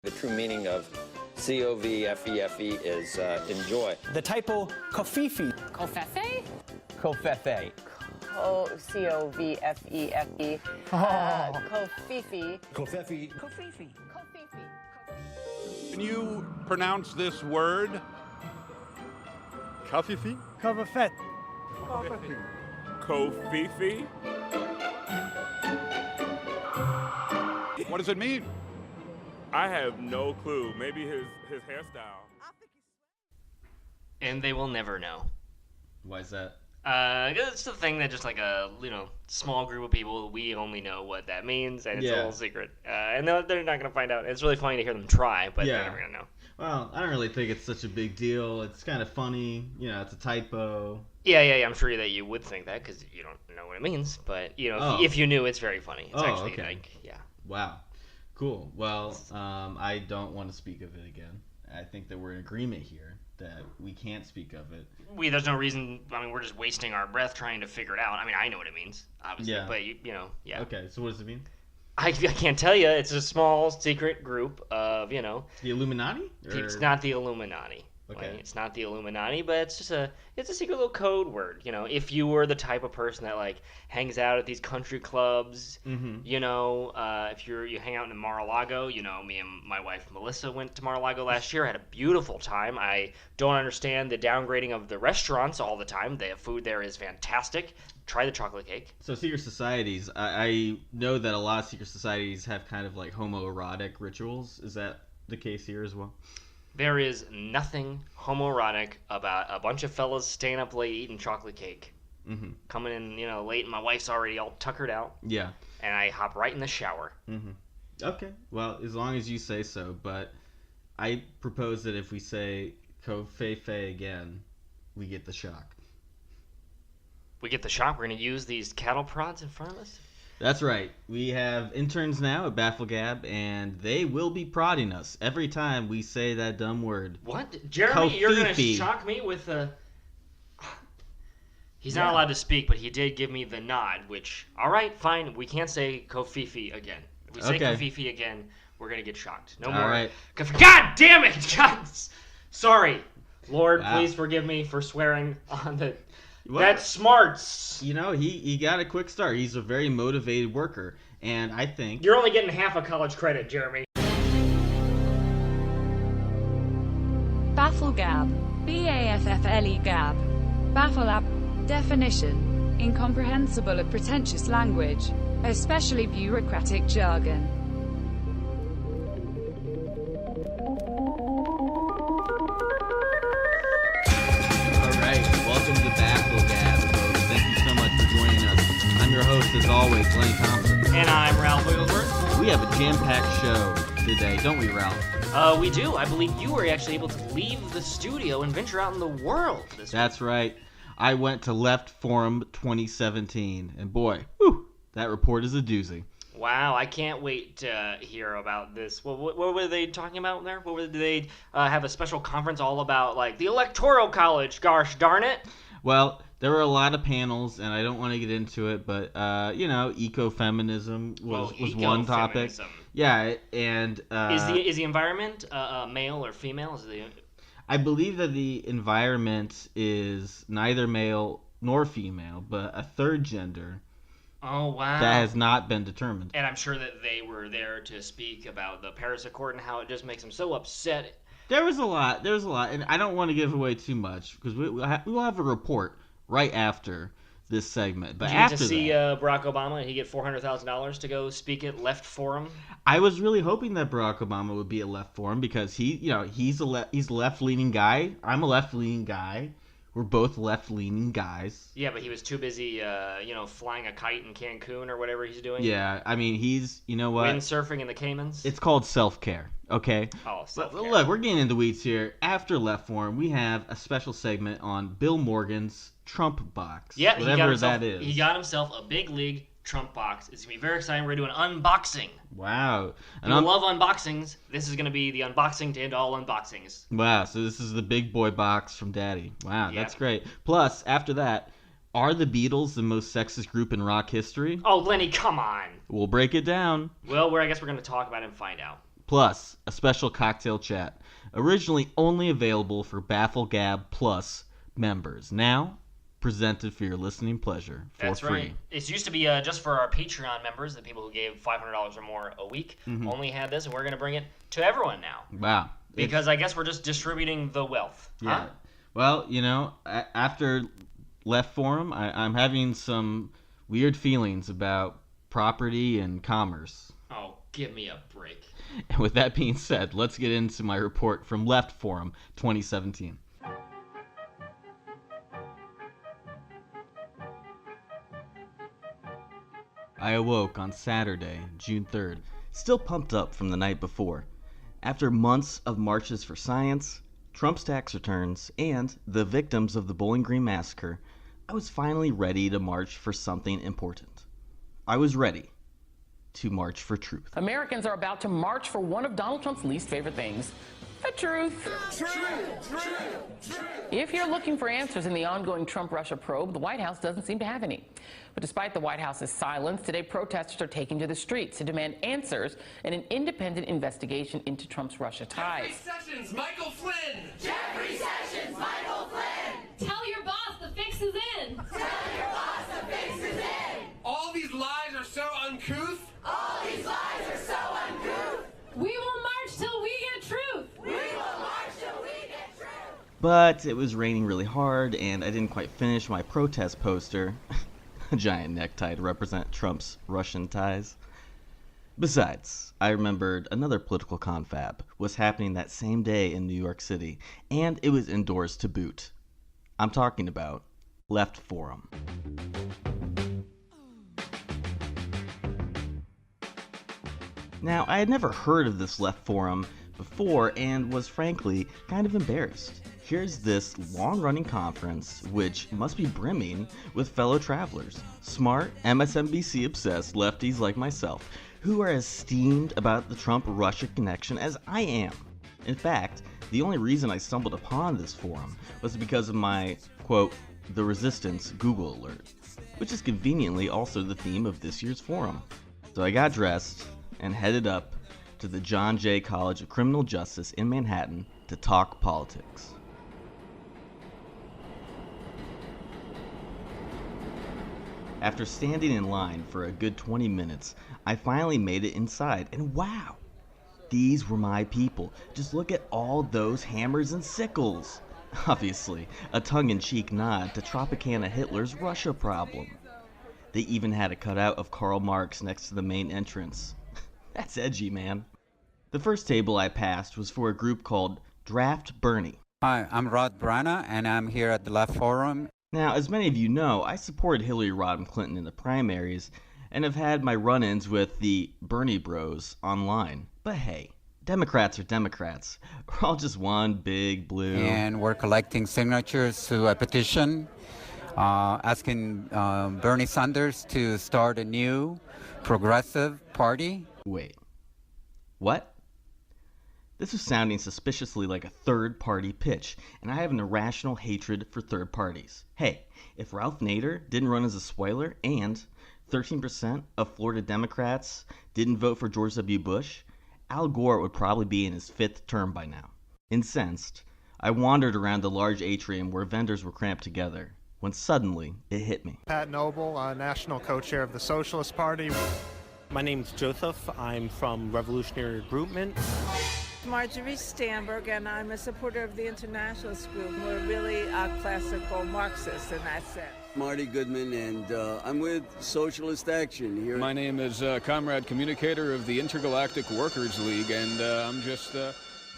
The true meaning of Covfefe is enjoy. The typo Covfefe. Covfefe? Covfefe. Covfefe. Covfefe. Covfefe. Covfefe. Can you pronounce this word? Covfefe? Covfefe. Covfefe? What does it mean? I have no clue. Maybe his hairstyle. And they will never know. Why is that? It's the thing that just like a small group of people, we only know what that means, and it's a little secret. And they're not gonna find out. It's really funny to hear them try, but they're never gonna know. Well, I don't really think it's such a big deal. It's kind of funny. It's a typo. Yeah. I'm sure that you would think that because you don't know what it means. But if you knew, it's very funny. It's actually okay. yeah. Wow. Cool. Well, I don't want to speak of it again. I think that we're in agreement here that we can't speak of it. There's no reason. We're just wasting our breath trying to figure it out. I know what it means, obviously. Yeah. But yeah. Okay. So what does it mean? I can't tell you. It's a small secret group of The Illuminati? It's not the Illuminati. Okay. It's not the Illuminati, but it's just a secret little code word. If you were the type of person that hangs out at these country clubs, Mm-hmm. if you hang out in Mar-a-Lago, me and my wife Melissa went to Mar-a-Lago last year, had a beautiful time. I don't understand the downgrading of the restaurants all the time. The food there is fantastic. Try the chocolate cake. So secret societies, I know that a lot of secret societies have kind of homoerotic rituals. Is that the case here as well? There is nothing homoerotic about a bunch of fellas staying up late eating chocolate cake. Mm-hmm. Coming in, late, and my wife's already all tuckered out. Yeah. And I hop right in the shower. Mm-hmm. Okay. Well, as long as you say so, but I propose that if we say Covfefe again, we get the shock. We get the shock. We're going to use these cattle prods in front of us? That's right. We have interns now at BAFFLEGAB, and they will be prodding us every time we say that dumb word. What? Jeremy, you're going to shock me with a... He's not allowed to speak, but he did give me the nod, which, all right, fine. We can't say Covfefe again. If we say Covfefe again, we're going to get shocked. No more. All right. God damn it! God! Sorry. Lord, please forgive me for swearing on the... Well, that's smarts. He got a quick start. He's a very motivated worker, and I think... You're only getting half a college credit, Jeremy. BAFFLEGAB. BAFFLEGAB. BAFFLEGAB. Definition: incomprehensible or pretentious language, especially bureaucratic jargon. Welcome to BAFFLEGAB, folks. Thank you so much for joining us. I'm your host, as always, Lenny Thompson. And I'm Ralph Wigglesworth. We have a jam-packed show today, don't we, Ralph? We do. I believe you were actually able to leave the studio and venture out in the world this week. That's right. I went to Left Forum 2017, and boy, that report is a doozy. Wow, I can't wait to hear about this. What were they talking about there? Did they have a special conference all about, the Electoral College? Gosh darn it. Well, there were a lot of panels, and I don't want to get into it, but, ecofeminism was one topic. Yeah, and... Is the environment male or female? I believe that the environment is neither male nor female, but a third gender. Oh, wow. That has not been determined. And I'm sure that they were there to speak about the Paris Accord and how it just makes them so upset. There was a lot, and I don't want to give away too much, because we will have a report right after this segment. But Did you after get to see that, Barack Obama and he get $400,000 to go speak at Left Forum? I was really hoping that Barack Obama would be at Left Forum, because he's a left-leaning guy. I'm a left-leaning guy. We're both left-leaning guys. Yeah, but he was too busy, flying a kite in Cancun or whatever he's doing. Yeah, he's, what? Windsurfing in the Caymans. It's called self-care, okay? Oh, self-care. But look, we're getting into the weeds here. After Left Forum, we have a special segment on Bill Morgan's Trump box. Yeah, whatever that is. He got himself a big league Trump box. It's going to be very exciting. We're going to do an unboxing. Wow. And I love unboxings. This is going to be the unboxing to end all unboxings. Wow, so this is the big boy box from Daddy. Wow, That's great. Plus, after that, are the Beatles the most sexist group in rock history? Oh, Lenny, come on. We'll break it down. Well, I guess we're going to talk about it and find out. plus a special cocktail chat, originally only available for BAFFLEGAB Plus members. Now, presented for your listening pleasure for That's free. right. It used to be just for our Patreon members, the people who gave $500 or more a week, only had this, and we're going to bring it to everyone now. Wow. Because I guess we're just distributing the wealth. Yeah. Huh? Well, you know, after Left Forum, I'm having some weird feelings about property and commerce. Oh, give me a break. And with that being said, let's get into my report from Left Forum 2017. I awoke on Saturday, June 3rd, still pumped up from the night before. After months of marches for science, Trump's tax returns, and the victims of the Bowling Green massacre, I was finally ready to march for something important. I was ready to march for truth. Americans are about to march for one of Donald Trump's least favorite things, the truth. If you're looking for answers in the ongoing Trump-Russia probe, the White House doesn't seem to have any. But despite the White House's silence, today protesters are taking to the streets to demand answers and an independent investigation into Trump's Russia ties. Jeffrey Sessions, Michael Flynn! Jeffrey Sessions, Michael Flynn! Tell your boss the fix is in! Tell your boss the fix is in! All these lies are so uncouth! All these lies are so uncouth! We will march till we get truth! We will march till we get truth! But it was raining really hard, and I didn't quite finish my protest poster. A giant necktie to represent Trump's Russian ties. Besides, I remembered another political confab was happening that same day in New York City, and it was indoors to boot. I'm talking about Left Forum. Now, I had never heard of this Left Forum before and was frankly kind of embarrassed. Here's this long-running conference, which must be brimming with fellow travelers, smart, MSNBC-obsessed lefties like myself, who are as steamed about the Trump-Russia connection as I am. In fact, the only reason I stumbled upon this forum was because of my, quote, The Resistance Google alert, which is conveniently also the theme of this year's forum. So I got dressed and headed up to the John Jay College of Criminal Justice in Manhattan to talk politics. After standing in line for a good 20 minutes, I finally made it inside, and wow! These were my people. Just look at all those hammers and sickles! Obviously, a tongue-in-cheek nod to Tropicana Hitler's Russia problem. They even had a cutout of Karl Marx next to the main entrance. That's edgy, man. The first table I passed was for a group called Draft Bernie. Hi, I'm Rod Brana, and I'm here at the Left Forum. Now, as many of you know, I supported Hillary Rodham Clinton in the primaries and have had my run-ins with the Bernie bros online. But hey, Democrats are Democrats. We're all just one big blue. And we're collecting signatures to a petition asking Bernie Sanders to start a new progressive party. Wait, what? This was sounding suspiciously like a third-party pitch, and I have an irrational hatred for third parties. Hey, if Ralph Nader didn't run as a spoiler and 13% of Florida Democrats didn't vote for George W. Bush, Al Gore would probably be in his 5th term by now. Incensed, I wandered around the large atrium where vendors were cramped together, when suddenly it hit me. Pat Noble, national co-chair of the Socialist Party. My name's Joseph. I'm from Revolutionary Regroupment. Marjorie Stamberg, and I'm a supporter of the Internationalist Group. We're really classical Marxists in that sense. Marty Goodman, and I'm with Socialist Action here. My name is Comrade Communicator of the Intergalactic Workers League, and I'm just...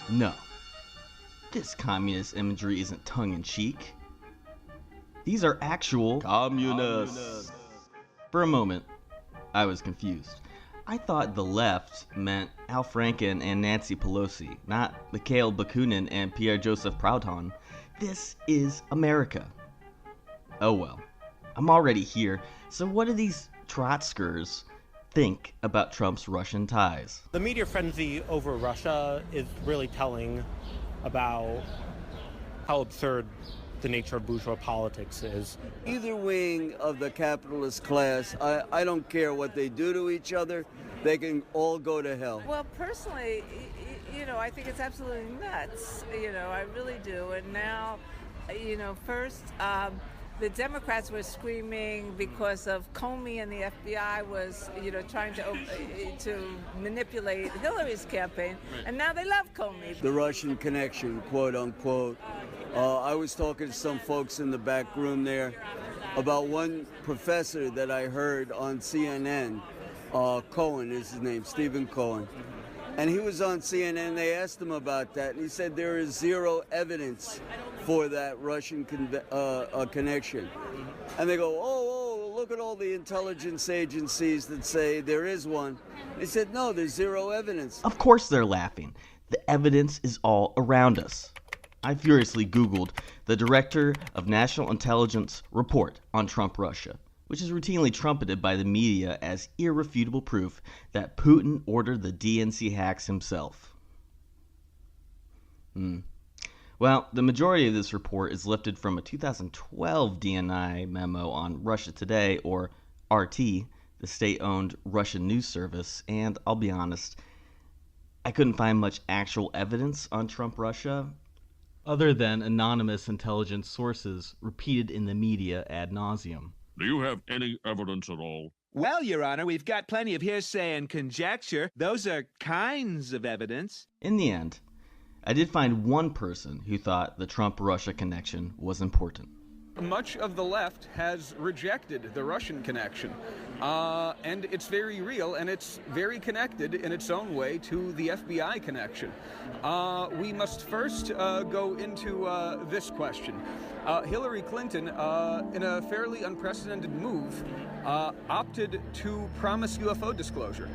No. This communist imagery isn't tongue-in-cheek. These are actual communists. For a moment, I was confused. I thought the left meant Al Franken and Nancy Pelosi, not Mikhail Bakunin and Pierre-Joseph Proudhon. This is America. Oh well, I'm already here, so what do these Trotskers think about Trump's Russian ties? The media frenzy over Russia is really telling about how absurd the nature of bourgeois politics is. Either wing of the capitalist class, I don't care what they do to each other. they can all go to hell. Well, personally, I think it's absolutely nuts. I really do. And now, first, the Democrats were screaming because of Comey and the FBI was, trying to manipulate Hillary's campaign. And now they love Comey. The Russian connection, quote unquote. I was talking to some folks in the back room there about one professor that I heard on CNN. Cohen is his name, Stephen Cohen. And he was on CNN, they asked him about that, and he said there is zero evidence for that Russian connection. And they go, oh, look at all the intelligence agencies that say there is one. He said, no, there's zero evidence. Of course they're laughing. The evidence is all around us. I furiously Googled the Director of National Intelligence report on Trump Russia, which is routinely trumpeted by the media as irrefutable proof that Putin ordered the DNC hacks himself. Well, the majority of this report is lifted from a 2012 DNI memo on Russia Today, or RT, the state-owned Russian news service, and I'll be honest, I couldn't find much actual evidence on Trump Russia, other than anonymous intelligence sources repeated in the media ad nauseum. Do you have any evidence at all? Well, Your Honor, we've got plenty of hearsay and conjecture. Those are kinds of evidence. In the end, I did find one person who thought the Trump-Russia connection was important. Much of the left has rejected the Russian connection, and it's very real, and it's very connected in its own way to the FBI connection. We must first go into this question. Hillary Clinton, in a fairly unprecedented move, opted to promise UFO disclosure.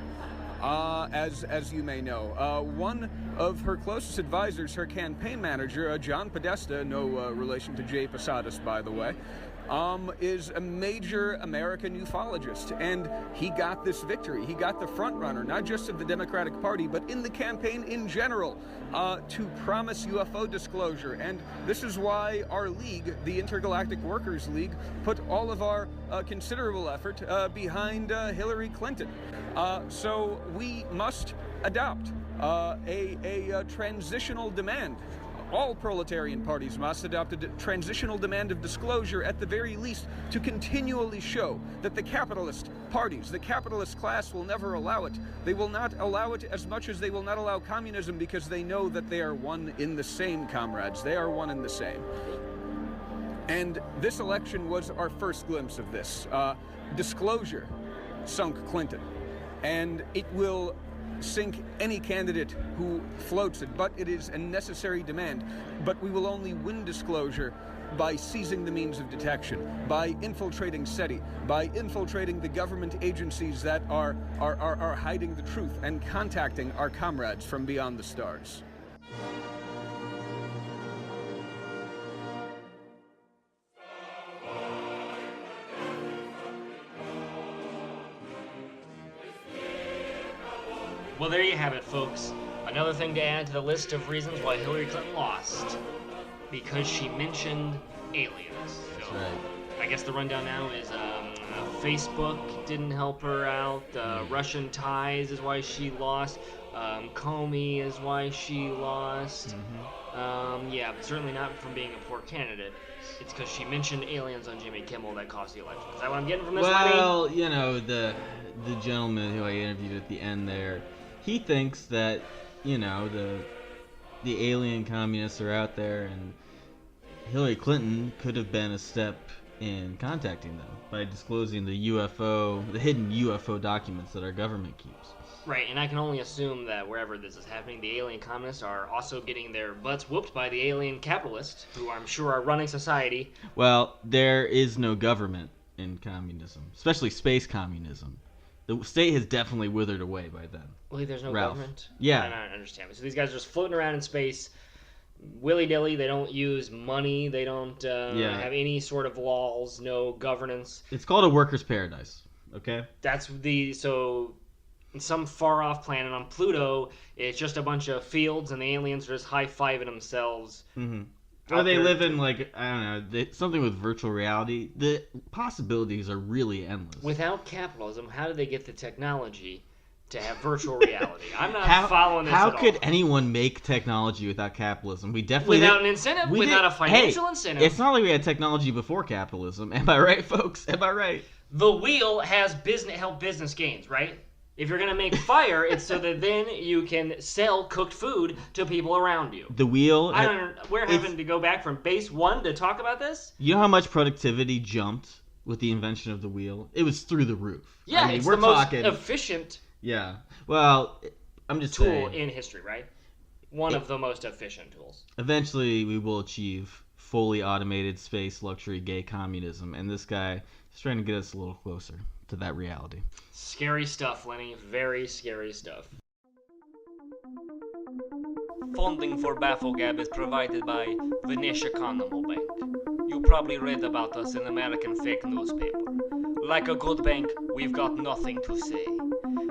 As you may know. One of her closest advisors, her campaign manager, John Podesta, no relation to Jay Posadas, by the way, is a major American ufologist, and he got this victory. He got the front runner, not just of the Democratic Party, but in the campaign in general, to promise UFO disclosure. And this is why our league, the Intergalactic Workers League, put all of our considerable effort behind Hillary Clinton. So we must adopt a transitional demand. All proletarian parties must adopt a transitional demand of disclosure, at the very least, to continually show that the capitalist parties, the capitalist class, will never allow it. They will not allow it as much as they will not allow communism, because they know that they are one in the same, comrades. They are one in the same. And this election was our first glimpse of this. Disclosure sunk Clinton, and it will sink any candidate who floats it, but it is a necessary demand. But we will only win disclosure by seizing the means of detection, by infiltrating SETI, by infiltrating the government agencies that are hiding the truth, and contacting our comrades from beyond the stars. Well, there you have it, folks. Another thing to add to the list of reasons why Hillary Clinton lost. Because she mentioned aliens. That's right. I guess the rundown now is Facebook didn't help her out. Russian ties is why she lost. Comey is why she lost. Yeah, but certainly not from being a poor candidate. It's because she mentioned aliens on Jimmy Kimmel that cost the election. Is that what I'm getting from this, Lenny? Well, you know, the gentleman who I interviewed at the end there, he thinks that, you know, the alien communists are out there, and Hillary Clinton could have been a step in contacting them by disclosing the hidden UFO documents that our government keeps. Right, and I can only assume that wherever this is happening, the alien communists are also getting their butts whooped by the alien capitalists, who I'm sure are running society. Well, there is no government in communism, especially space communism. The state has definitely withered away by then. Well, there's no Ralph. government? Yeah. I don't understand. So these guys are just floating around in space, willy-nilly. They don't use money. They don't have any sort of laws, no governance. It's called a worker's paradise, okay? So in some far-off planet on Pluto, it's just a bunch of fields, and the aliens are just high-fiving themselves. Mm-hmm. Or they live in, like, I don't know, something with virtual reality. The possibilities are really endless. Without capitalism, how do they get the technology to have virtual reality. I'm not following this How at could all. anyone make technology without capitalism? We definitely Without an incentive, without a financial incentive. It's not like we had technology before capitalism. Am I right, folks? Am I right? The wheel has help business gains, right? If you're going to make fire, it's so that then you can sell cooked food to people around you. The wheel... We're having to go back from base 1 to talk about this? You know how much productivity jumped with the invention of the wheel? It was through the roof. Yeah, it's the most efficient Yeah. Well, I'm just tool saying. in history, right? One of the most efficient tools. Eventually, we will achieve fully automated space luxury gay communism, and this guy is trying to get us a little closer to that reality. Scary stuff, Lenny. Very scary stuff. Funding for BAFFLEGAB is provided by Venetia Economo Bank. You probably read about us in American fake newspaper. Like a good bank, we've got nothing to say.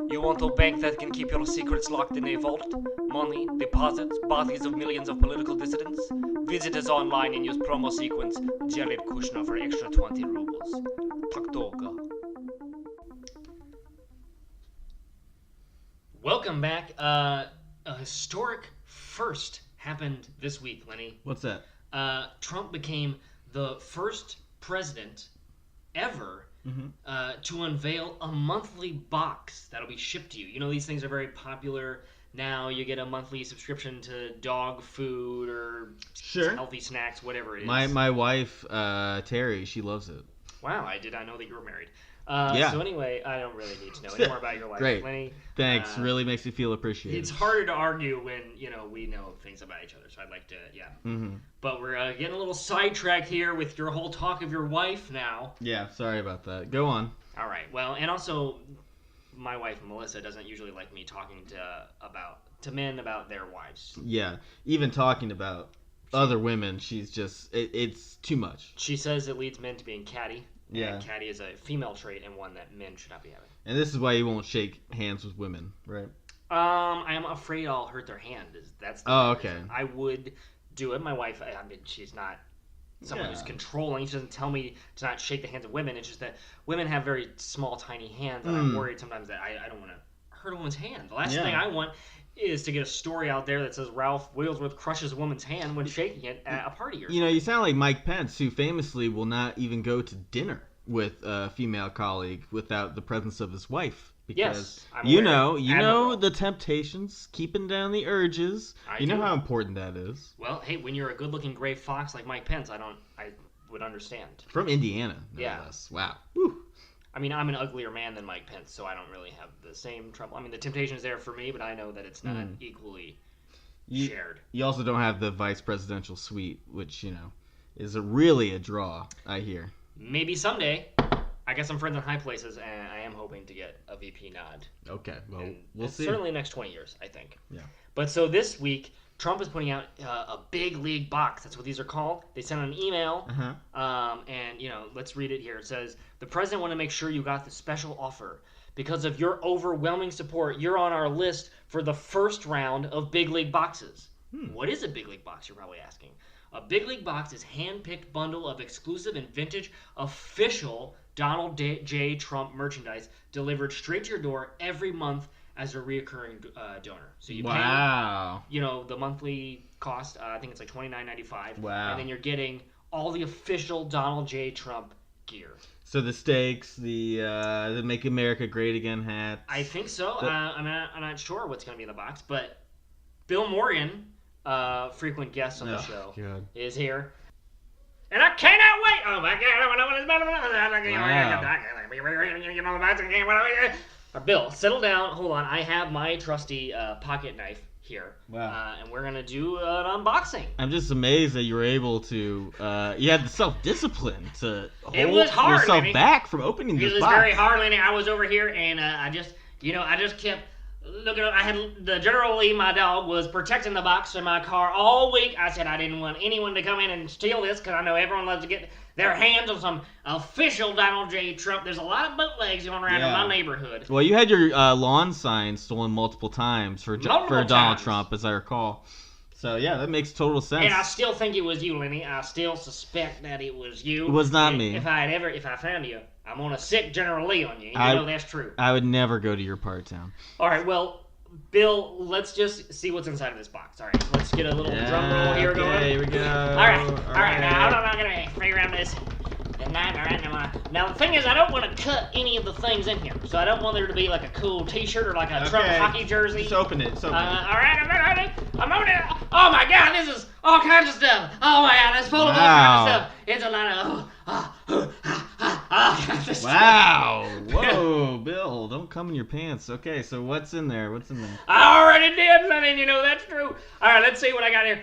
You want a bank that can keep your secrets locked in a vault? Money, deposits, bodies of millions of political dissidents? Visit us online and use promo sequence Jared Kushner for extra 20 rubles. Taktoga. Welcome back. A historic first happened this week, Lenny. What's that? Trump became the first president ever to unveil a monthly box that'll be shipped to you. You know, these things are very popular now. You get a monthly subscription to dog food or healthy snacks, whatever it is. My wife, Terry, she loves it. Wow, I did not know that you were married. Yeah. So anyway, I don't really need to know any more about your life, Great. Lenny. Thanks. Really makes me feel appreciated. It's harder to argue when, we know things about each other. So I'd like to, But we're getting a little sidetracked here with your whole talk of your wife now. Yeah, sorry about that. Go on. All right. Well, and also, my wife, Melissa, doesn't usually like me talking to men about their wives. Yeah, even talking about other women, she's just, it's too much. She says it leads men to being catty. Yeah. And catty is a female trait and one that men should not be having. And this is why you won't shake hands with women, right? I'm afraid I'll hurt their hand. That's the okay. reason. I would do it. My wife, she's not someone who's controlling. She doesn't tell me to not shake the hands of women. It's just that women have very small, tiny hands, and I'm worried sometimes that I don't want to hurt a woman's hand. The last thing I want is to get a story out there that says Ralph Wigglesworth crushes a woman's hand when shaking it at a party or something. You sound like Mike Pence, who famously will not even go to dinner with a female colleague without the presence of his wife. Because you know the temptations, keeping down the urges. You know how important that is. Well, hey, when you're a good-looking gray fox like Mike Pence, I would understand. From Indiana, no less. Wow. Whew. I mean, I'm an uglier man than Mike Pence, so I don't really have the same trouble. I mean, the temptation is there for me, but I know that it's not equally shared. You also don't have the vice presidential suite, which, is really a draw, I hear. Maybe someday. I guess I'm friends in high places, and I am hoping to get a VP nod. Okay, well, we'll see. Certainly the next 20 years, I think. Yeah. But so this week, Trump is putting out a big league box. That's what these are called. They sent an email, and, let's read it here. It says, the president wanted to make sure you got the special offer. Because of your overwhelming support, you're on our list for the first round of big league boxes. What is a big league box, you're probably asking? A big league box is a hand-picked bundle of exclusive and vintage official Donald J. Trump merchandise delivered straight to your door every month as a reoccurring donor. So you pay, the monthly cost. I think it's like $29.95. Wow. And then you're getting all the official Donald J. Trump gear. So the stakes, the Make America Great Again hat. I think so. I'm not sure what's going to be in the box, but Bill Morgan, frequent guest on the show, is here. And I cannot wait! Oh my God! Bill, settle down. Hold on. I have my trusty pocket knife here. Wow. And we're going to do an unboxing. I'm just amazed that you were able to, you had the self-discipline to hold yourself back from opening this box. It was very hard, Lenny. I was over here, and I just kept looking. I had the General Lee, my dog, was protecting the box in my car all week. I said I didn't want anyone to come in and steal this because I know everyone loves to get their hands on some official Donald J. Trump. There's a lot of bootlegs going around in my neighborhood. Well, you had your lawn sign stolen multiple times for Donald Trump, as I recall. So, yeah, that makes total sense. And I still think it was you, Lenny. I still suspect that it was you. It was not And me. If I found you, I'm gonna sick General Lee on you. You know that's true. I would never go to your part of town. All right, well, Bill, let's just see what's inside of this box. All right, let's get a little drum roll here going. Here we go. All right. Now, I'm not gonna figure out this. Now the thing is, I don't want to cut any of the things in here, so I don't want there to be like a cool T-shirt or like a Trump hockey jersey. Just open it. All right, I'm on it. Oh my God, this is all kinds of stuff. Oh my God, it's full of all kinds of stuff. It's a lot of Wow. Whoa, Bill, don't come in your pants. Okay, so what's in there? I already did, Lenny. You know that's true. All right, let's see what I got here.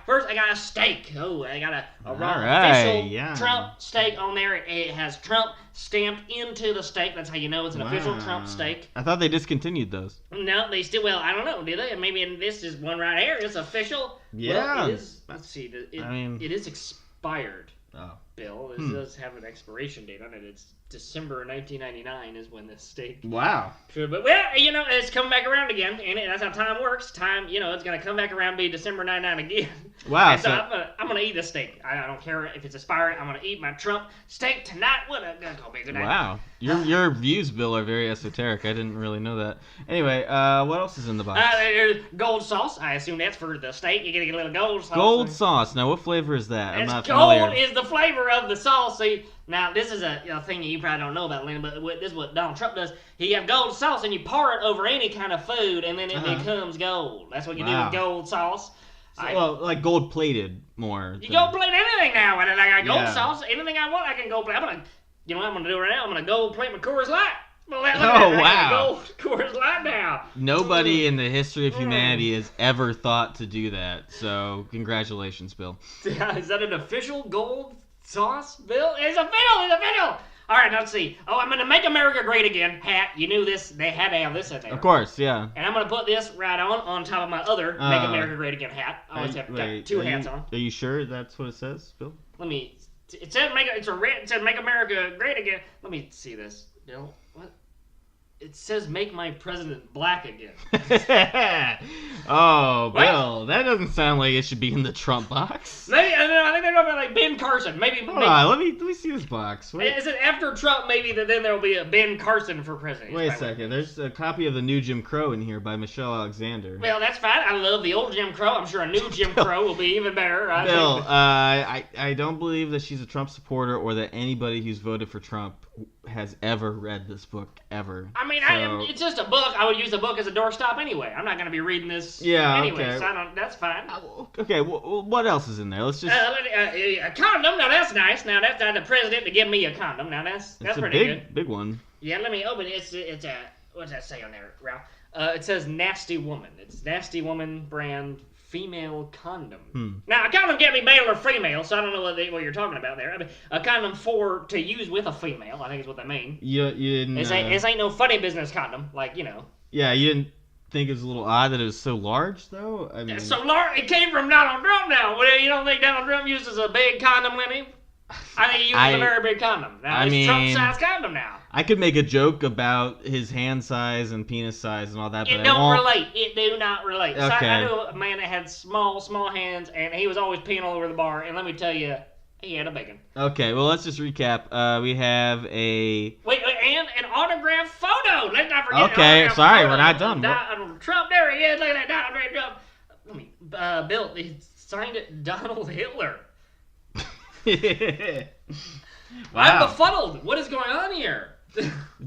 First, I got a steak. Oh, I got a official Trump steak on there. It has Trump stamped into the steak. That's how you know it's an official Trump steak. I thought they discontinued those. No, they still. Well, I don't know. Do they? Maybe this is one right here. It's official. Yeah. Well, it is. Let's see. It is expired. Oh. Bill, this does have an expiration date on it. It's December 1999 is when this steak. Wow. Sure, but well, it's coming back around again, and that's how time works. Time, it's gonna come back around and be December 99 again. Wow. And so I'm gonna eat this steak. I don't care if it's expired. I'm gonna eat my Trump steak tonight. That's gonna be a good night. Wow. Your views, Bill, are very esoteric. I didn't really know that. Anyway, what else is in the box? There's gold sauce. I assume that's for the steak. You're gonna get a little gold sauce. Gold sauce. Now, what flavor is that? I'm not gold familiar. is the flavor of the sauce. See, now this is a thing that you probably don't know about, Lenny, but this is what Donald Trump does. He have gold sauce and you pour it over any kind of food, and then it becomes gold. That's what you do with gold sauce. Well, like gold plated more. You gold plate anything now. And I got gold sauce. Anything I want, I can gold plate. You know what I'm gonna do right now? I'm gonna gold plate my Coors Light. Well, wow. Gold Coors Light now. Nobody in the history of humanity has ever thought to do that. So, congratulations, Bill. Is that an official gold sauce, Bill? It's official. All right, now let's see. Oh, I'm gonna make America great again hat. You knew this. They had to have this in there. Of course, yeah. And I'm gonna put this right on top of my other Make America Great Again hat. I always have got two hats on. Are you sure that's what it says, Bill? Let me. It says it says Make America Great Again. Let me see this, Bill. What? It says Make My President Black Again. Oh, Bill, that doesn't sound like it should be in the Trump box. Maybe I think they're talking about like Ben Carson. Maybe. Hold on, let me see this box. Wait. Is it after Trump? Maybe then there will be a Ben Carson for president. Wait a second. There's a copy of The New Jim Crow in here by Michelle Alexander. Well, that's fine. I love the old Jim Crow. I'm sure a new Jim Crow will be even better. Bill, I don't believe that she's a Trump supporter or that anybody who's voted for Trump has ever read this book ever. I mean, it's just a book. I would use a book as a doorstop anyway. I'm not going to be reading this anyway, okay. So that's fine. Okay, what else is in there? Let's just... a condom. Now, that's nice. Now, that's the president to give me a condom. Now, that's pretty good. Big one. Yeah, let me open it. It's a... What does that say on there, Ralph? It says Nasty Woman. It's Nasty Woman brand female condom. Now, a condom can't be male or female, so I don't know what you're talking about there. I mean, a condom to use with a female, I think is what they mean. You didn't... This ain't no funny business condom, like, Yeah, you didn't think it was a little odd that it was so large, though? I mean... It's so large, it came from Donald Trump now. Well, you don't think Donald Trump uses a big condom, Lenny? I think he uses a very big condom. Now, it's Trump-sized condom now. I could make a joke about his hand size and penis size and all that, but It don't relate. It do not relate. Okay. So I knew a man that had small hands, and he was always peeing all over the bar, and let me tell you, he had a big one. Okay, well, let's just recap. We have a... Wait, and an autographed photo. Let's not forget Okay, sorry, we're not done. Donald Trump, there he is. Look at that Donald Trump. Let me, Bill, he signed it Donald Hitler. Wow. I'm befuddled. What is going on here?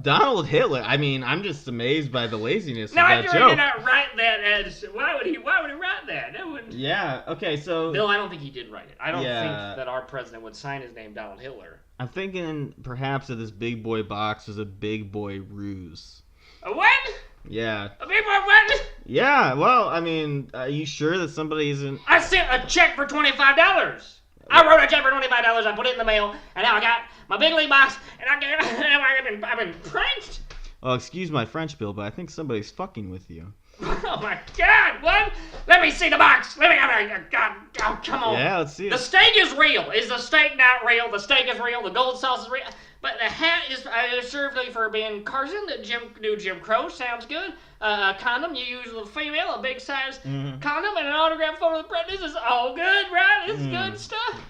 Donald Hitler. I mean, I'm just amazed by the laziness of I that joke. did not write that as. Why would he write that? That wouldn't... Yeah. Okay. So. Bill, I don't think he did write it. I don't think that our president would sign his name Donald Hitler. I'm thinking perhaps that this big boy box was a big boy ruse. A what? Yeah. A big boy what? Yeah. Well, I mean, are you sure that somebody isn't? I sent a check for $25. I wrote a check for $25. I put it in the mail, and now I got my big league box, and I've been pranked. Well, excuse my French, Bill, but I think somebody's fucking with you. Oh my God! What? Let me see the box. God, oh, come on. Yeah, let's see it. The steak is real. Is the steak not real? The steak is real. The gold sauce is real. But the hat is served for being Carson. The Jim Crow sounds good. A condom, you use a female, a big size condom, and an autograph photo of Brett. This is all good, right? This is good stuff.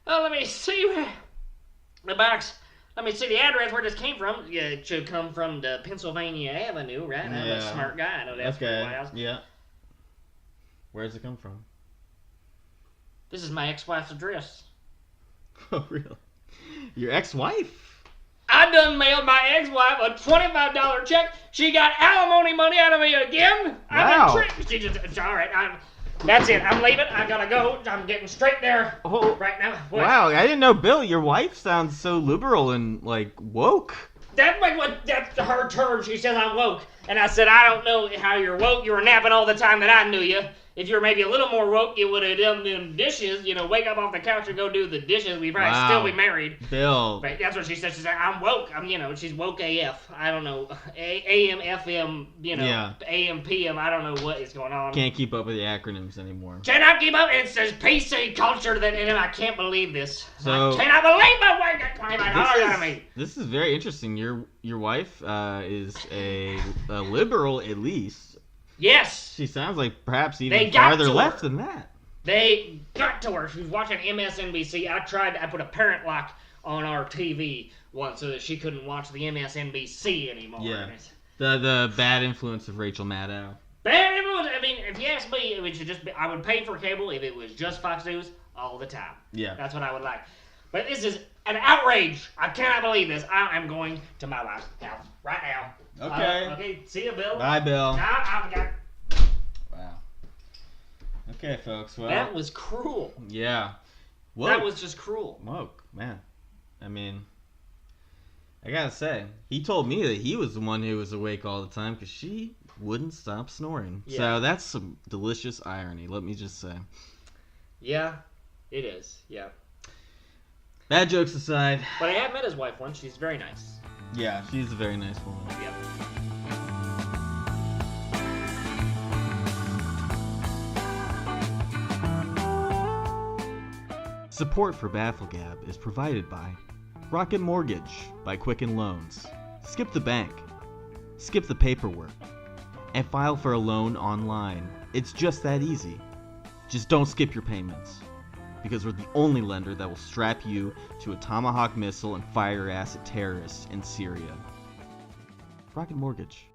Oh, let me see the box. Let me see the address where this came from. Yeah, it should come from the Pennsylvania Avenue, right? I'm a smart guy. I know that's where the White House. Yeah. Where does it come from? This is my ex-wife's address. Oh, really? Your ex-wife? I done mailed my ex-wife a $25 check. She got alimony money out of me again. Wow. She just, it's all right. That's it. I'm leaving. I gotta go. I'm getting straight there right now. What? Wow, I didn't know, Bill, your wife sounds so liberal and, like, woke. That's her term. She says I'm woke. And I said, I don't know how you're woke. You were napping all the time that I knew you. If you were maybe a little more woke, you would have done them dishes. You know, wake up off the couch and go do the dishes. We'd probably still be married. Bill. Right, that's what she said. She said, I'm woke. She's woke AF. I don't know. AM, FM, AM, PM. I don't know what is going on. Can't keep up with the acronyms anymore. Cannot keep up. It says PC culture. And I can't believe this. So, I cannot believe my wife got $25 out of me. This is very interesting. Your wife is a liberal, at least. Yes. She sounds like perhaps even farther left than that. They got to her. She was watching MSNBC. I put a parent lock on our TV once so that she couldn't watch the MSNBC anymore. Yeah. The bad influence of Rachel Maddow. Bad influence. I mean, if you ask me, it should just be, I would pay for cable if it was just Fox News all the time. Yeah. That's what I would like. But this is an outrage. I cannot believe this. I am going to my wife's house right now. Okay. Okay. See you, Bill. Bye, Bill. Wow. Okay, folks. Well, that was cruel. Yeah. Woke. That was just cruel. Woke, man. I mean, I gotta say, he told me that he was the one who was awake all the time because she wouldn't stop snoring. Yeah. So that's some delicious irony, let me just say. Yeah, it is. Yeah. Bad jokes aside. But I have met his wife once. She's very nice. Yeah, she's a very nice woman. Yep. Support for BAFFLEGAB is provided by Rocket Mortgage by Quicken Loans. Skip the bank. Skip the paperwork. And file for a loan online. It's just that easy. Just don't skip your payments. Because we're the only lender that will strap you to a Tomahawk missile and fire your ass at terrorists in Syria. Rocket Mortgage.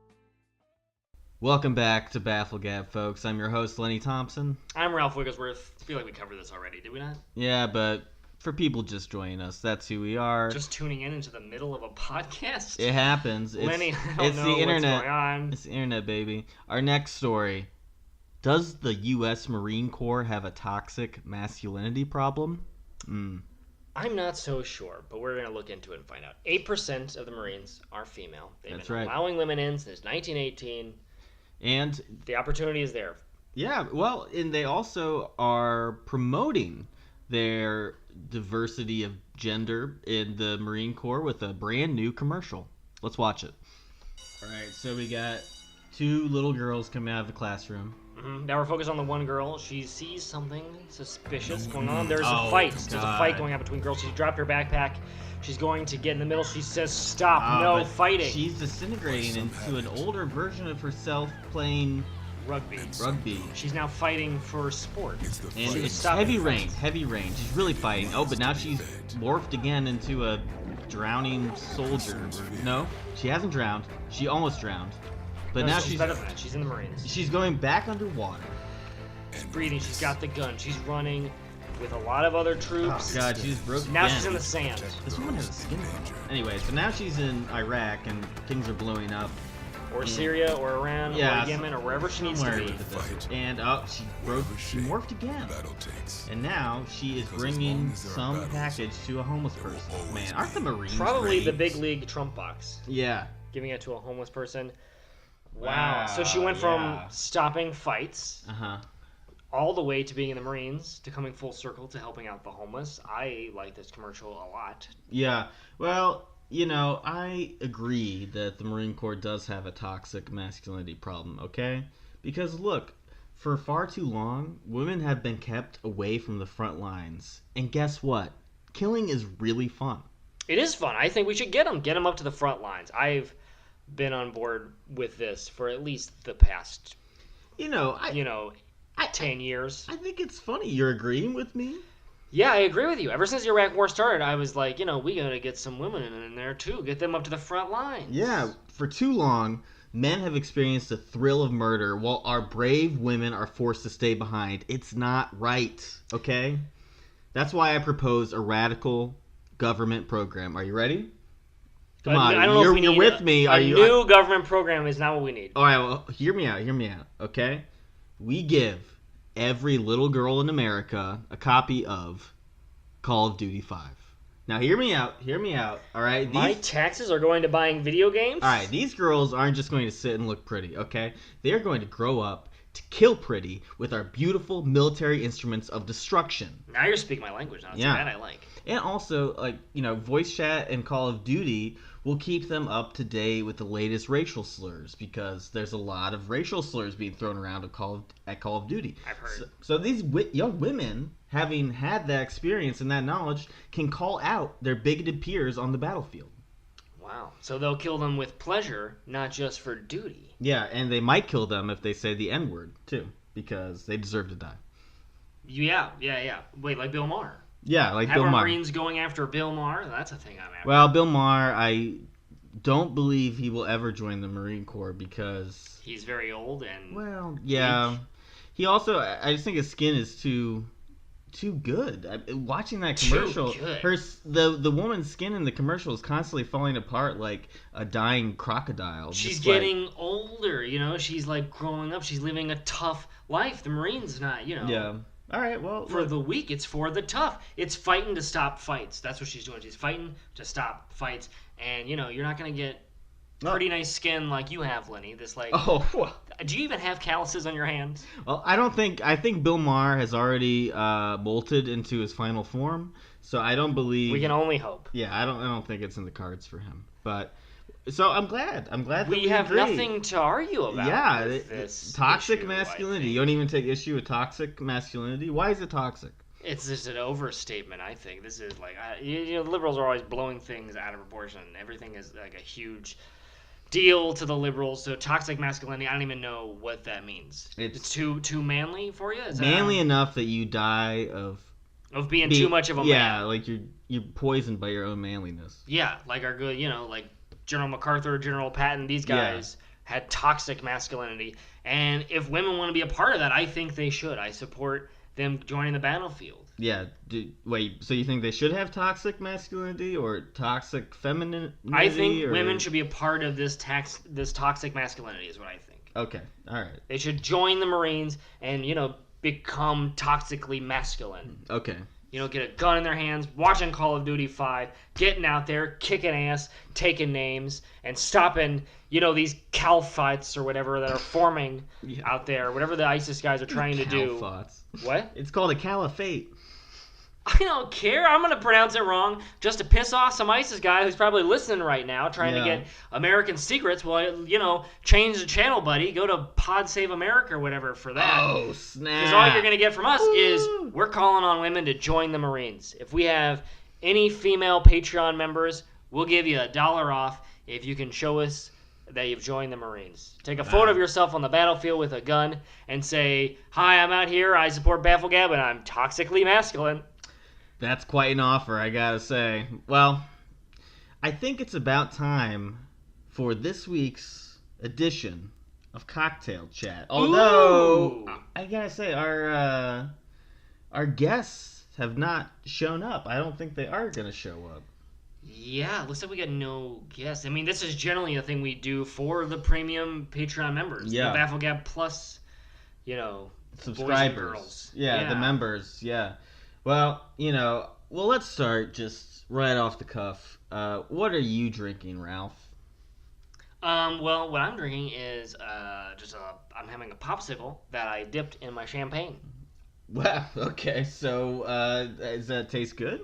Welcome back to BAFFLEGAB, folks. I'm your host, Lenny Thompson. I'm Ralph Wigglesworth. I feel like we covered this already, did we not? Yeah, but for people just joining us, that's who we are. Just tuning in into the middle of a podcast? It happens. Lenny, I don't know the internet. What's going on. It's the internet, baby. Our next story. Does the U.S. Marine Corps have a toxic masculinity problem? I'm not so sure, but we're going to look into it and find out. 8% of the Marines are female. They've been allowing women in since 1918. And the opportunity is there. Yeah, well, and they also are promoting their diversity of gender in the Marine Corps with a brand new commercial. Let's watch it. All right, so we got two little girls coming out of the classroom. Now we're focused on the one girl. She sees something suspicious going on. There's a fight. God. There's a fight going on between girls. She's dropped her backpack. She's going to get in the middle. She says, stop, no fighting. She's disintegrating into an older version of herself playing rugby. She's now fighting for sport. And it's heavy rain. She's really fighting. Oh, but now she's morphed again into a drowning soldier. No, she hasn't drowned. She almost drowned. But now she's better than that. She's in the Marines. She's going back underwater. She's breathing. She's got the gun. She's running with a lot of other troops. Oh, God, she's broken. Now she's in the sand. This woman has a skin problem. Anyway, so now she's in Iraq and things are blowing up. Or Syria, or Iran, or Yemen, or wherever she needs to be. And she morphed again. And now she is bringing some package to a homeless person. Man, aren't the Marines probably great? the big league Trump box. Yeah. Giving it to a homeless person. Wow. So she went from stopping fights all the way to being in the Marines to coming full circle to helping out the homeless. I like this commercial a lot. Yeah. Well, you know, I agree that the Marine Corps does have a toxic masculinity problem, okay? Because look, for far too long, women have been kept away from the front lines. And guess what? Killing is really fun. It is fun. I think we should get them up to the front lines. I've been on board with this for at least the past, 10 years. I think it's funny. You're agreeing with me? Yeah, I agree with you. Ever since the Iraq War started, I was like, we gotta get some women in there too. Get them up to the front lines. Yeah, for too long, men have experienced the thrill of murder while our brave women are forced to stay behind. It's not right, okay? That's why I proposed a radical government program. Are you ready? Come on, I don't know if we you're need with me. A new government program is not what we need. All right, well, hear me out, okay? We give every little girl in America a copy of Call of Duty 5. Now, hear me out, all right? My taxes are going to buying video games? All right, these girls aren't just going to sit and look pretty, okay? They're going to grow up to kill pretty with our beautiful military instruments of destruction. Now you're speaking my language. Now, that I like. And also, voice chat and Call of Duty will keep them up to date with the latest racial slurs, because there's a lot of racial slurs being thrown around at Call of Duty. I've heard. So these young women, having had that experience and that knowledge, can call out their bigoted peers on the battlefield. Wow. So they'll kill them with pleasure, not just for duty. Yeah, and they might kill them if they say the N-word, too, because they deserve to die. Yeah. Wait, like Bill Maher. Yeah, like Bill Maher. Marines going after Bill Maher? That's a thing I'm after. Well, Bill Maher, I don't believe he will ever join the Marine Corps because... He's very old and... Well, yeah. Weak. He also... I just think his skin is too good. Watching that commercial, the woman's skin in the commercial is constantly falling apart like a dying crocodile. She's getting older, She's like growing up. She's living a tough life. The Marine's not, Yeah. All right, well... For the weak, it's for the tough. It's fighting to stop fights. That's what she's doing. She's fighting to stop fights. And, you're not going to get pretty nice skin like you have, Lenny. This, like... Oh, do you even have calluses on your hands? Well, I think Bill Maher has already molted into his final form, so I don't believe... We can only hope. Yeah, I don't think it's in the cards for him. But... So I'm glad that we have agree. Nothing to argue about. Yeah, this toxic issue, masculinity. You don't even take issue with toxic masculinity. Why is it toxic? It's just an overstatement. I think this is like liberals are always blowing things out of proportion. Everything is like a huge deal to the liberals. So toxic masculinity, I don't even know what that means. It's too manly for you. Is manly enough that you die of being too much of a man. Yeah, like you're poisoned by your own manliness. Yeah, like our good, like General MacArthur, General Patton, these guys had toxic masculinity. And if women want to be a part of that, I think they should. I support them joining the battlefield. Yeah. Wait, so you think they should have toxic masculinity or toxic femininity? I think women should be a part of this toxic masculinity is what I think. Okay, all right. They should join the Marines and, become toxically masculine. Okay. Get a gun in their hands, watching Call of Duty 5, getting out there, kicking ass, taking names, and stopping, these caliphs or whatever that are forming out there, whatever the ISIS guys are trying to do. What? It's called a caliphate. I don't care. I'm going to pronounce it wrong just to piss off some ISIS guy who's probably listening right now trying to get American secrets. Well, change the channel, buddy. Go to Pod Save America or whatever for that. Oh, snap. Because all you're going to get from us is we're calling on women to join the Marines. If we have any female Patreon members, we'll give you $1 off if you can show us that you've joined the Marines. Take a photo of yourself on the battlefield with a gun and say, "Hi, I'm out here. I support BAFFLEGAB, and I'm toxically masculine." That's quite an offer, I gotta say. Well, I think it's about time for this week's edition of Cocktail Chat. Although, I gotta say, our guests have not shown up. I don't think they are gonna show up. Yeah, looks like we got no guests. I mean, this is generally a thing we do for the premium Patreon members. Yeah. The BAFFLEGAB Plus, subscribers. Boys and girls. Yeah, the members, yeah. Well, let's start just right off the cuff. What are you drinking, Ralph? Well, what I'm drinking is I'm having a popsicle that I dipped in my champagne. Well, okay. So, does that taste good?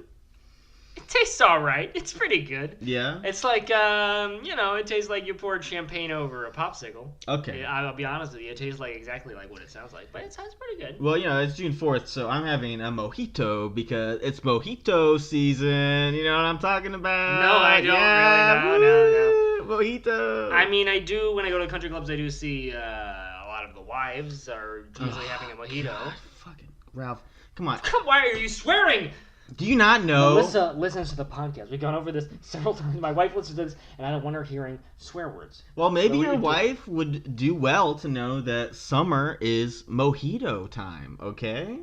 It tastes all right. It's pretty good. Yeah? It's like, it tastes like you poured champagne over a popsicle. Okay. I'll be honest with you. It tastes like exactly like what it sounds like, but it sounds pretty good. Well, it's June 4th, so I'm having a mojito because it's mojito season. You know what I'm talking about? No, I don't really. No. Mojito. I mean, I do, when I go to country clubs, I do see a lot of the wives are usually having a mojito. God, fucking Ralph, come on. Why are you swearing? Do you not know? Melissa listens to the podcast. We've gone over this several times. My wife listens to this, and I don't want her hearing swear words. Well, maybe your wife would do well to know that summer is mojito time, okay?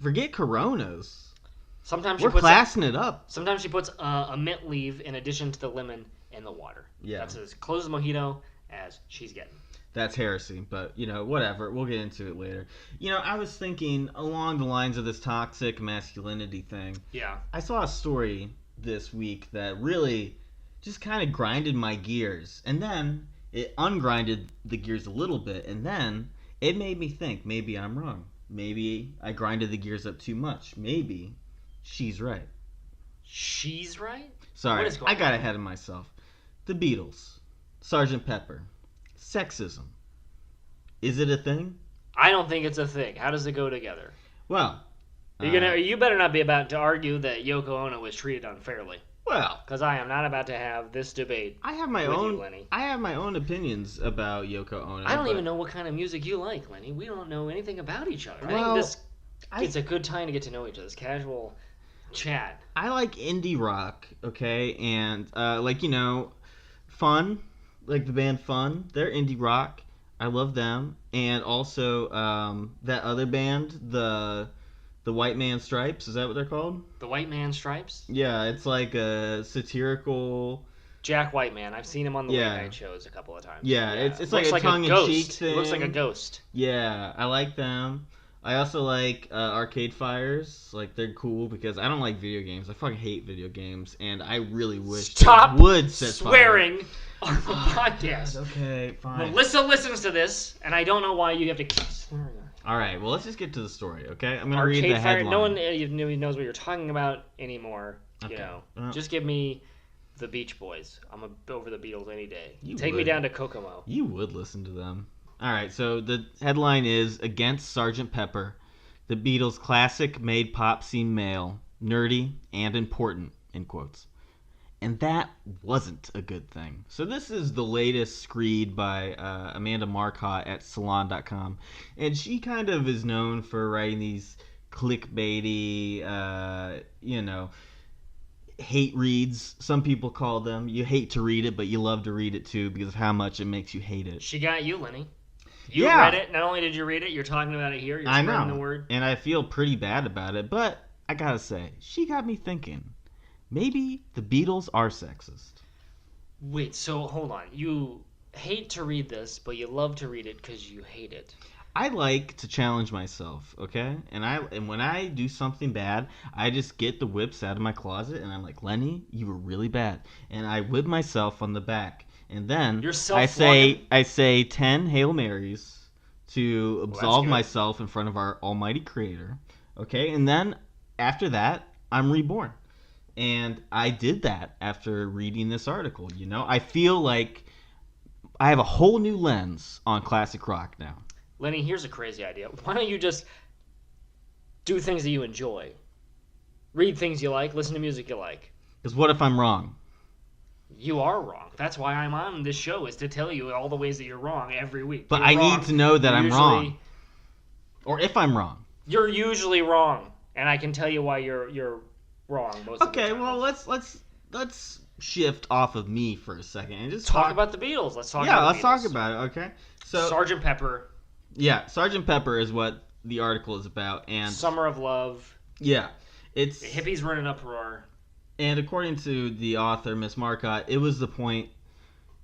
Forget Coronas. Sometimes we're classing it up. Sometimes she puts a mint leaf in addition to the lemon in the water. Yeah. That's as close as mojito as she's getting. That's heresy, but, whatever. We'll get into it later. I was thinking along the lines of this toxic masculinity thing. Yeah. I saw a story this week that really just kind of grinded my gears. And then it ungrinded the gears a little bit. And then it made me think, maybe I'm wrong. Maybe I grinded the gears up too much. Maybe she's right. She's right? Sorry, I got ahead of myself. The Beatles. Sgt. Pepper. Sexism. Is it a thing? I don't think it's a thing. How does it go together? Well, you better not be about to argue that Yoko Ono was treated unfairly. Well, because I am not about to have this debate. I have my with own. You, Lenny. I have my own opinions about Yoko Ono. I don't even know what kind of music you like, Lenny. We don't know anything about each other. Well, I think it's a good time to get to know each other. It's casual chat. I like indie rock, okay, and Fun. Like the band Fun, they're indie rock. I love them, and also that other band, the White Man Stripes. Is that what they're called? The White Man Stripes. Yeah, it's like a satirical. Jack Whiteman. I've seen him on the late night shows a couple of times. Yeah, it's like a tongue-in-cheek thing. It looks like a ghost. Yeah, I like them. I also like Arcade Fires. Like, they're cool because I don't like video games. I fucking hate video games, and I really wish Stop they would set swearing fire. on the podcast. God, okay, fine. Melissa listens to this, and I don't know why you have to keep swearing on it. All right, well, let's just get to the story, okay? I'm going to read the Fire, headline. no one even knows what you're talking about anymore. Okay. Just give me the Beach Boys. I'm over the Beatles any day. Take would. me down to Kokomo. You would listen to them. All right, so the headline is Against Sgt. Pepper. The Beatles' classic made pop seem male, nerdy, and important, in quotes. And that wasn't a good thing. So this is the latest screed by Amanda Marcotte at Salon.com. And she kind of is known for writing these clickbaity, hate reads, some people call them. You hate to read it, but you love to read it too because of how much it makes you hate it. She got you, Lenny. You read it. Not only did you read it, you're talking about it here. You're spreading the word. And I feel pretty bad about it, but I gotta say, she got me thinking. Maybe the Beatles are sexist. Wait, so hold on. You hate to read this, but you love to read it because you hate it. I like to challenge myself, okay? And when I do something bad, I just get the whips out of my closet and I'm like, Lenny, you were really bad. And I whip myself on the back. And then I say 10 Hail Marys to absolve myself in front of our almighty creator. Okay? And then after that, I'm reborn. And I did that after reading this article, I feel like I have a whole new lens on classic rock now. Lenny, here's a crazy idea. Why don't you just do things that you enjoy? Read things you like, listen to music you like. Because what if I'm wrong? You are wrong. That's why I'm on this show, is to tell you all the ways that you're wrong every week. But I need to know that I'm wrong. Or if I'm wrong. You're usually wrong. And I can tell you why you're wrong most of the time. Okay, well, let's shift off of me for a second and just talk about the Beatles. Let's talk about the Beatles. Talk about it, okay? So Sgt. Pepper. Yeah, Sgt. Pepper is what the article is about, and Summer of Love. Yeah, it's the hippies were in an uproar. And according to the author, Miss Marcotte, it was the point.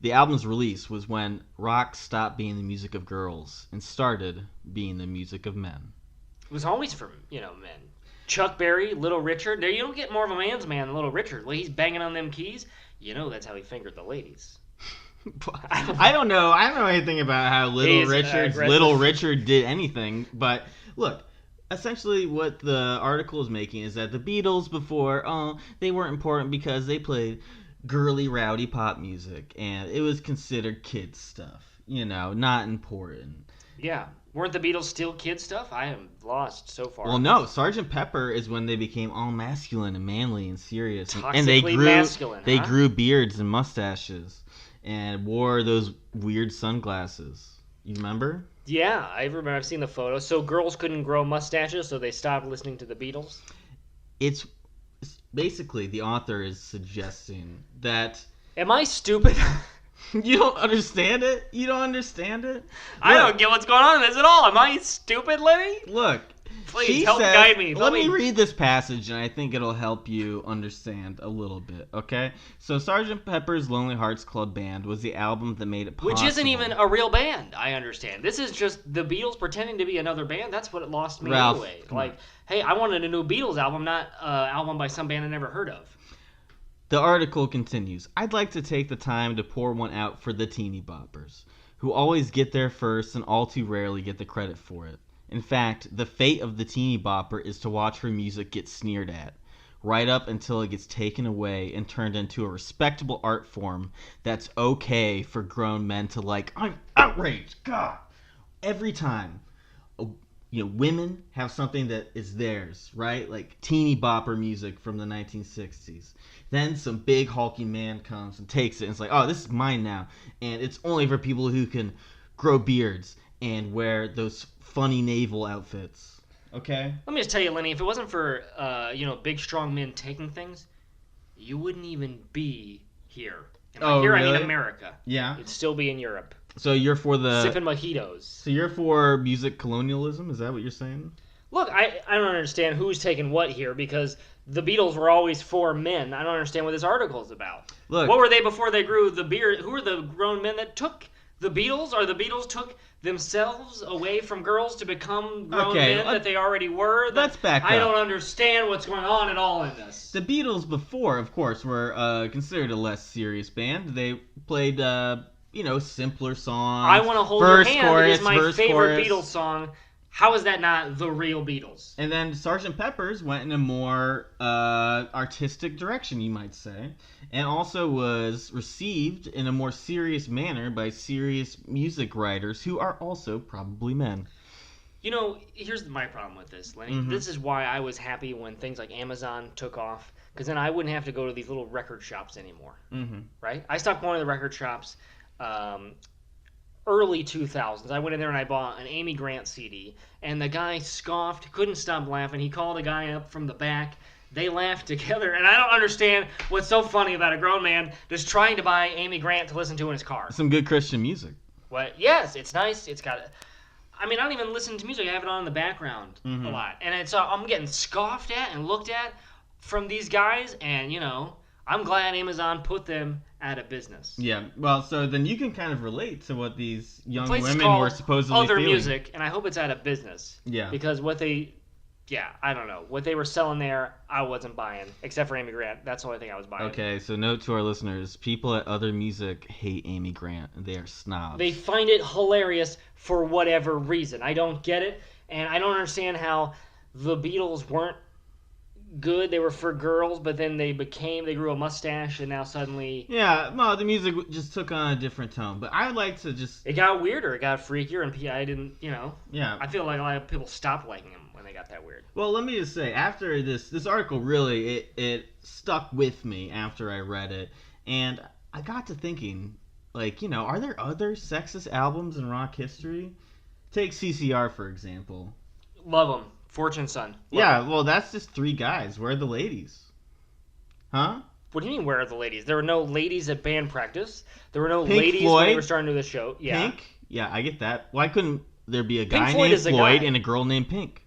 The album's release was when rock stopped being the music of girls and started being the music of men. It was always for men. Chuck Berry, Little Richard. There, you don't get more of a man's man than Little Richard. Well, he's banging on them keys. That's how he fingered the ladies. I don't know. I don't know anything about how Little Richard did anything. But look, essentially what the article is making is that the Beatles before, they weren't important because they played girly, rowdy pop music, and it was considered kid stuff. Not important. Yeah. Weren't the Beatles still kid stuff? I am lost so far. Well, no. Sgt. Pepper is when they became all masculine and manly and serious. Toxically and they grew, masculine, They huh? grew beards and mustaches and wore those weird sunglasses. You remember? Yeah, I remember. I've seen the photos. So girls couldn't grow mustaches, so they stopped listening to the Beatles? It's basically the author is suggesting that... Am I stupid? You don't understand it? You don't understand it? I don't get what's going on in this at all. Am I stupid, Lenny? Look. Please help guide me. Let me read this passage, and I think it'll help you understand a little bit, okay? So Sgt. Pepper's Lonely Hearts Club Band was the album that made it possible. Which isn't even a real band, I understand. This is just the Beatles pretending to be another band. That's what it lost me Ralph, anyway. Like, hey, I wanted a new Beatles album, not an album by some band I never heard of. The article continues, I'd like to take the time to pour one out for the teeny boppers, who always get there first and all too rarely get the credit for it. In fact, the fate of the teeny bopper is to watch her music get sneered at, right up until it gets taken away and turned into a respectable art form that's okay for grown men to like. I'm outraged, God! Every time, women have something that is theirs, right? Like teeny bopper music from the 1960s. Then some big hulking man comes and takes it and it's like, oh, this is mine now. And it's only for people who can grow beards and wear those funny naval outfits. Okay? Let me just tell you, Lenny, if it wasn't for, big, strong men taking things, you wouldn't even be here. And by here, really? I mean America. Yeah. You'd still be in Europe. So you're for the... Sipping mojitos. So you're for music colonialism? Is that what you're saying? Look, I don't understand who's taking what here, because the Beatles were always for men. I don't understand what this article is about. Look. What were they before they grew the beard? Who were the grown men that took the Beatles? Or the Beatles took themselves away from girls to become grown men that they already were? Let's back up. I don't understand what's going on at all in this. The Beatles before, of course, were considered a less serious band. They played, simpler songs. I Want to Hold Your Hand chorus, is my favorite chorus. Beatles song. How is that not the real Beatles? And then Sgt. Pepper's went in a more artistic direction, you might say, and also was received in a more serious manner by serious music writers who are also probably men. Here's my problem with this, Lenny. Mm-hmm. This is why I was happy when things like Amazon took off, because then I wouldn't have to go to these little record shops anymore, right? I stopped going to the record shops early 2000s. I went in there and I bought an Amy Grant CD, and the guy scoffed, couldn't stop laughing. He called a guy up from the back. They laughed together, and I don't understand what's so funny about a grown man just trying to buy Amy Grant to listen to in his car. Some good Christian music. What? Yes, it's nice. It's got... I don't even listen to music. I have it on in the background a lot. And it's I'm getting scoffed at and looked at from these guys, and, I'm glad Amazon put them out of business. Yeah, well, so then you can kind of relate to what these young The place is women called were supposedly Other feeling. Music, and I hope it's out of business. Yeah. Because what they... Yeah, I don't know. What they were selling there, I wasn't buying. Except for Amy Grant. That's the only thing I was buying. Okay, so note to our listeners, people at Other Music hate Amy Grant. They are snobs. They find it hilarious for whatever reason. I don't get it, and I don't understand how the Beatles weren't good. They were for girls, but then they grew a mustache, and now suddenly... Yeah, well, the music just took on a different tone. But I would like to just... It got weirder. It got freakier, and I didn't, Yeah. I feel like a lot of people stopped liking them when they got that weird. Well, let me just say, after this article really, it stuck with me after I read it. And I got to thinking, are there other sexist albums in rock history? Take CCR, for example. Love them. Fortune Son. Yeah, well, that's just three guys. Where are the ladies? Huh? What do you mean, where are the ladies? There were no ladies at band practice. There were no Pink ladies Floyd? when they were starting to do the show. Yeah. Pink? Yeah, I get that. Why couldn't there be a guy Pink Floyd named is a Floyd guy. and a girl named Pink?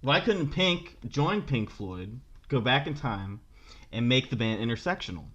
Why couldn't Pink join Pink Floyd, go back in time, and make the band intersectional?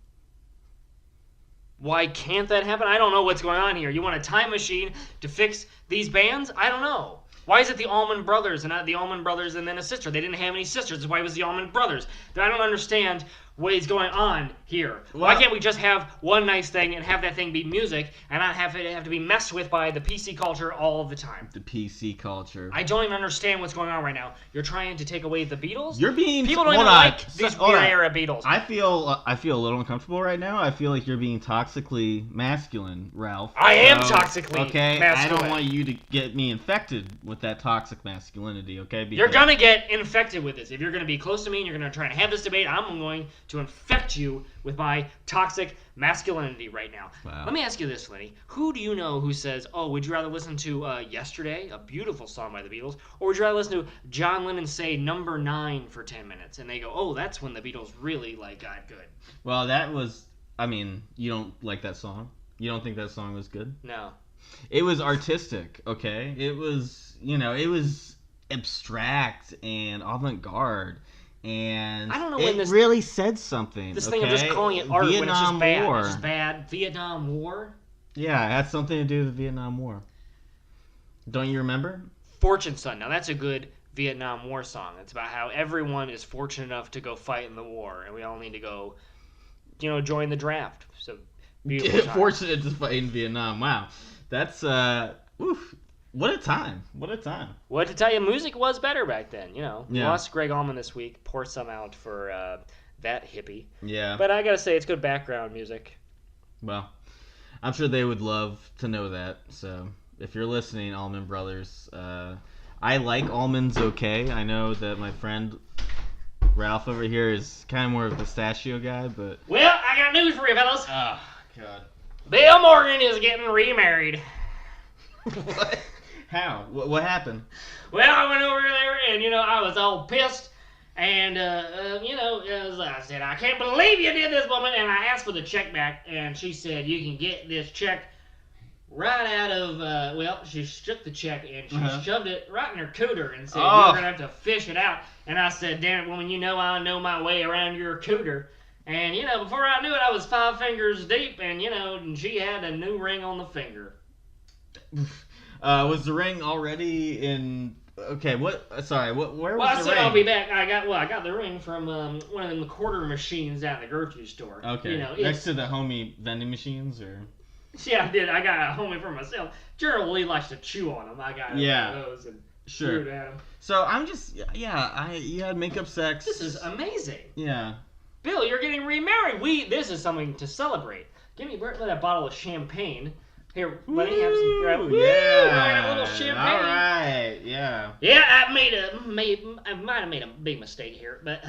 Why can't that happen? I don't know what's going on here. You want a time machine to fix these bands? I don't know. Why is it the Allman Brothers and not the Allman Brothers and then a sister? They didn't have any sisters. That's why it was the Allman Brothers. I don't understand what is going on here? Well, Why can't we just have one nice thing and have that thing be music and not have it have to be messed with by the PC culture all of the time? The PC culture. I don't even understand what's going on right now. You're trying to take away the Beatles? You're being People don't hold even on. like these weird era Beatles. I feel a little uncomfortable right now. I feel like you're being toxically masculine, Ralph. I am toxically okay, masculine. I don't want you to get me infected with that toxic masculinity, okay? Because You're gonna get infected with this. If you're gonna be close to me and you're gonna try and have this debate, I'm going to infect you with my toxic masculinity right now. Wow. Let me ask you this, Lenny. Who do you know who says, "Oh, would you rather listen to Yesterday, a beautiful song by the Beatles, or would you rather listen to John Lennon say Number 9 for 10 minutes?" And they go, "Oh, that's when the Beatles really got good." Well, that was. I mean, you don't like that song? You don't think that song was good? No. It was artistic, okay? It was, it was abstract and avant-garde. And I don't know it when this really said something. This thing of just calling it art when it's just Vietnam bad. War. It's just bad. Vietnam War. Yeah, it had something to do with the Vietnam War. Don't you remember? Fortune Son. Now that's a good Vietnam War song. It's about how everyone is fortunate enough to go fight in the war, and we all need to go, join the draft. So beautiful time. Fortunate to fight in Vietnam. Wow, that's what a time. What a time. What to tell you, music was better back then. We Yeah. lost Greg Allman this week. Pour some out for that hippie. Yeah. But I gotta say, it's good background music. Well, I'm sure they would love to know that. So if you're listening, Allman Brothers, I like almonds okay. I know that my friend Ralph over here is kind of more of a pistachio guy, but... Well, I got news for you, fellas. Oh, God. Bill Morgan is getting remarried. What? How? What happened? Well, I went over there and, I was all pissed. And, as I said, "I can't believe you did this, woman." And I asked for the check back. And she said, "You can get this check right out of, she shook the check and she shoved it right in her cooter and said, "You're going to have to fish it out." And I said, "Damn it, woman, I know my way around your cooter." And, before I knew it, I was 5 fingers deep. And, and she had a new ring on the finger. Was the ring already in? Okay, what? Sorry, where was the ring? Well, I said I'll be back. I got the ring from one of them quarter machines down at the grocery store. Okay, next to the homie vending machines, or? Yeah, I did. I got a homie for myself. Gerald Lee likes to chew on them. I got one of those and sure. threw it at him. So I'm just, you had makeup sex. This is amazing. Yeah. Bill, you're getting remarried. This is something to celebrate. Give me that bottle of champagne. Here, let me have some. Yeah. A little champagne. All right. Yeah. Yeah, I might have made a big mistake here, but.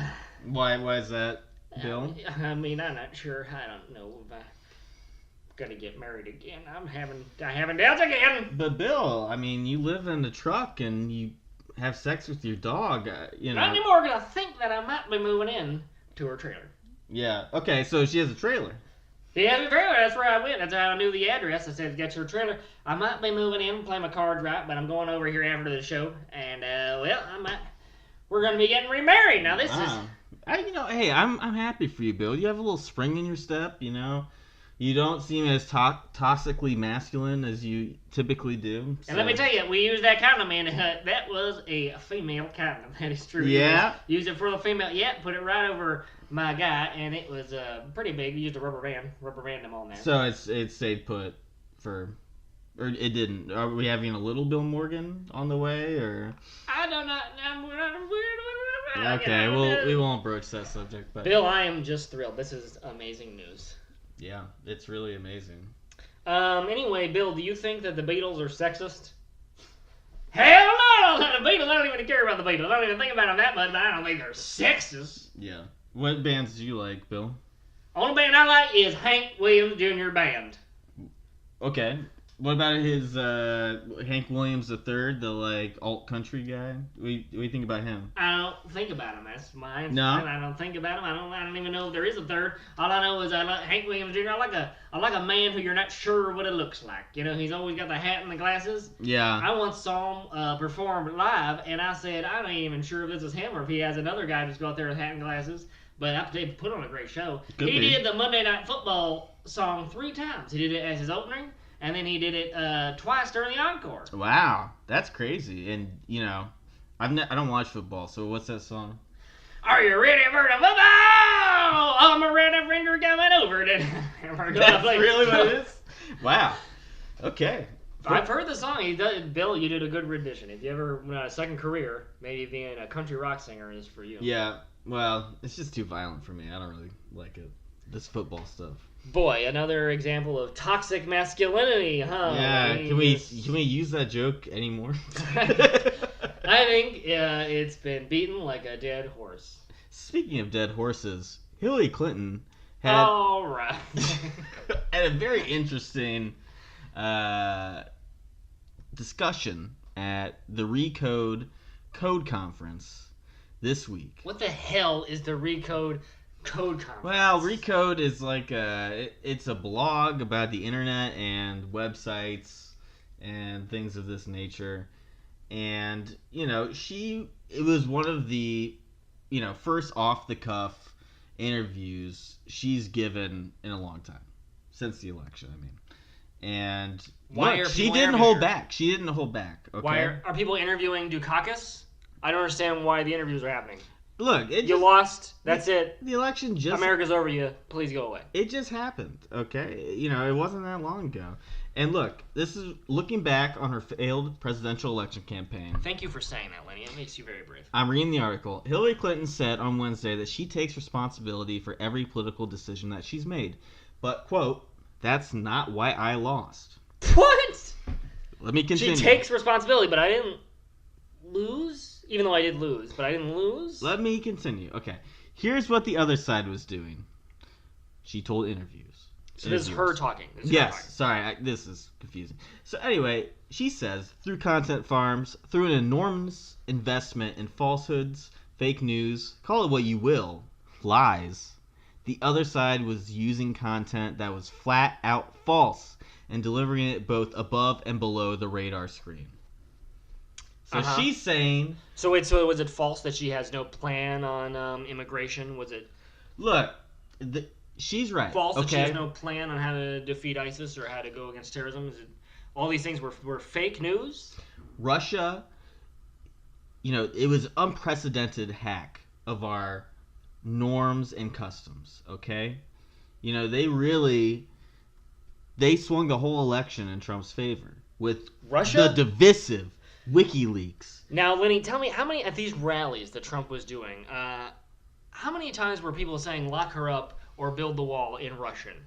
Why is that, Bill? I'm not sure. I don't know if I'm gonna get married again. I'm having doubts again. But Bill, you live in the truck and you have sex with your dog. Not anymore, because I think that I might be moving in to her trailer. Yeah. Okay, so she has a trailer. She has a trailer. That's where I went. That's how I knew the address. I said, "Get your trailer." I might be moving in, play my cards right, but I'm going over here after the show, and we're gonna be getting remarried now. This is. Hey, I'm happy for you, Bill. You have a little spring in your step. You don't seem as toxically masculine as you typically do. So. And let me tell you, we used that condom, man. That was a female condom. That is true. Yeah. Used it for the female. Yeah, put it right over my guy, and it was pretty big. We used a rubber band them on there. So it stayed put or it didn't. Are we having a little Bill Morgan on the way, or? I don't know. Okay, we won't broach that subject. But Bill, I am just thrilled. This is amazing news. Yeah, it's really amazing. Anyway, Bill, do you think that the Beatles are sexist? Hell no! The Beatles, I don't even care about the Beatles. I don't even think about them that much, but I don't think they're sexist. Yeah. What bands do you like, Bill? Only band I like is Hank Williams Jr. Band. Okay. What about his Hank Williams III, the alt country guy? What do you think about him? I don't think about him. That's mine. No. I don't think about him. I don't even know if there is a third. All I know is I like Hank Williams Jr. I like a man who you're not sure what it looks like. He's always got the hat and the glasses. Yeah. I once saw him perform live, and I said I ain't even sure if this is him or if he has another guy just go out there with hat and glasses. But I they put on a great show. He did the Monday Night Football song 3 times. He did it as his opening. And then he did it twice during the encore. Wow, that's crazy. And I don't watch football. So what's that song? Are you ready for the football? I'm a red finger coming over to. That's really what it is? Wow. Okay. I've heard the song. Bill, you did a good rendition. If you ever want a second career, maybe being a country rock singer is for you. Yeah, well, it's just too violent for me. I don't really like it. This football stuff. Boy, another example of toxic masculinity, huh? Yeah, can we use that joke anymore? I think it's been beaten like a dead horse. Speaking of dead horses, Hillary Clinton had All right. had a very interesting discussion at the Recode Code Conference this week. What the hell is the Recode Code Conference? Well, Recode is like it's a blog about the internet and websites and things of this nature. And, it was one of the, first off the cuff interviews she's given in a long time. Since the election, I mean. And she didn't hold back. She didn't hold back. Okay? Why are people interviewing Dukakis? I don't understand why the interviews are happening. Look, you lost. That's it. The election just... America's over you. Please go away. It just happened, okay? It wasn't that long ago. And look, this is looking back on her failed presidential election campaign. Thank you for saying that, Lenny. It makes you very brave. I'm reading the article. Hillary Clinton said on Wednesday that she takes responsibility for every political decision that she's made. But, quote, that's not why I lost. What? Let me continue. She takes responsibility, but I didn't lose? Even though I did lose, but I didn't lose? Let me continue. Okay. Here's what the other side was doing. She told interviews. So this is her talking. Sorry. This is confusing. So anyway, she says, through content farms, through an enormous investment in falsehoods, fake news, call it what you will, lies, the other side was using content that was flat out false and delivering it both above and below the radar screen. So she's saying... So was it false that she has no plan on immigration? Was it... Look, she's right. False that she has no plan on how to defeat ISIS or how to go against terrorism? All these things were fake news? Russia, it was unprecedented hack of our norms and customs, okay? They swung the whole election in Trump's favor with Russia? The divisive WikiLeaks. Now, Lenny, tell me, how many, at these rallies that Trump was doing, how many times were people saying lock her up or build the wall in Russian?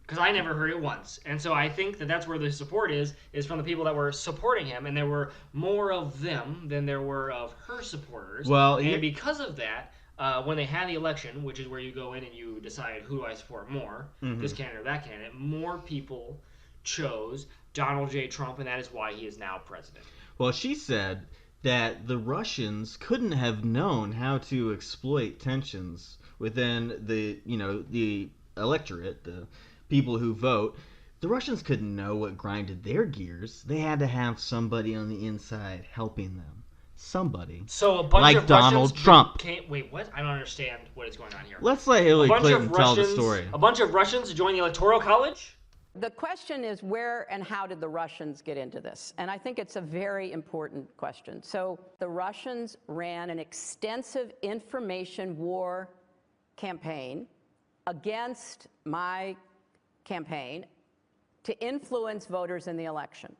Because I never heard it once. And so I think that's where the support is from the people that were supporting him, and there were more of them than there were of her supporters. Well, and because of that, when they had the election, which is where you go in and you decide who do I support more, this candidate or that candidate, more people chose Donald J. Trump, and that is why he is now president. Well, she said that the Russians couldn't have known how to exploit tensions within the electorate, the people who vote. The Russians couldn't know what grinded their gears. They had to have somebody on the inside helping them. Somebody. So a bunch like of Donald Russians Trump. Wait, what? I don't understand what is going on here. Let's let Hillary Clinton tell the story. A bunch of Russians joined the Electoral College? The question is, where and how did the Russians get into this? And I think it's a very important question. So the Russians ran an extensive information war campaign against my campaign to influence voters in the election.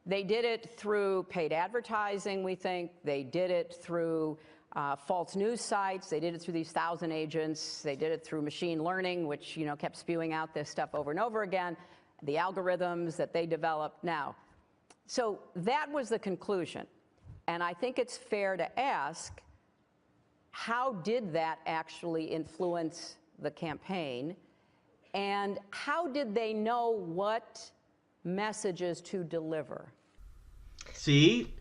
They did it through paid advertising, we think. They did it through false news sites. They did it through these 1,000 agents. They did it through machine learning, which kept spewing out this stuff over and over again, the algorithms that they developed. Now, so that was the conclusion. And I think it's fair to ask, how did that actually influence the campaign? And how did they know what messages to deliver? See?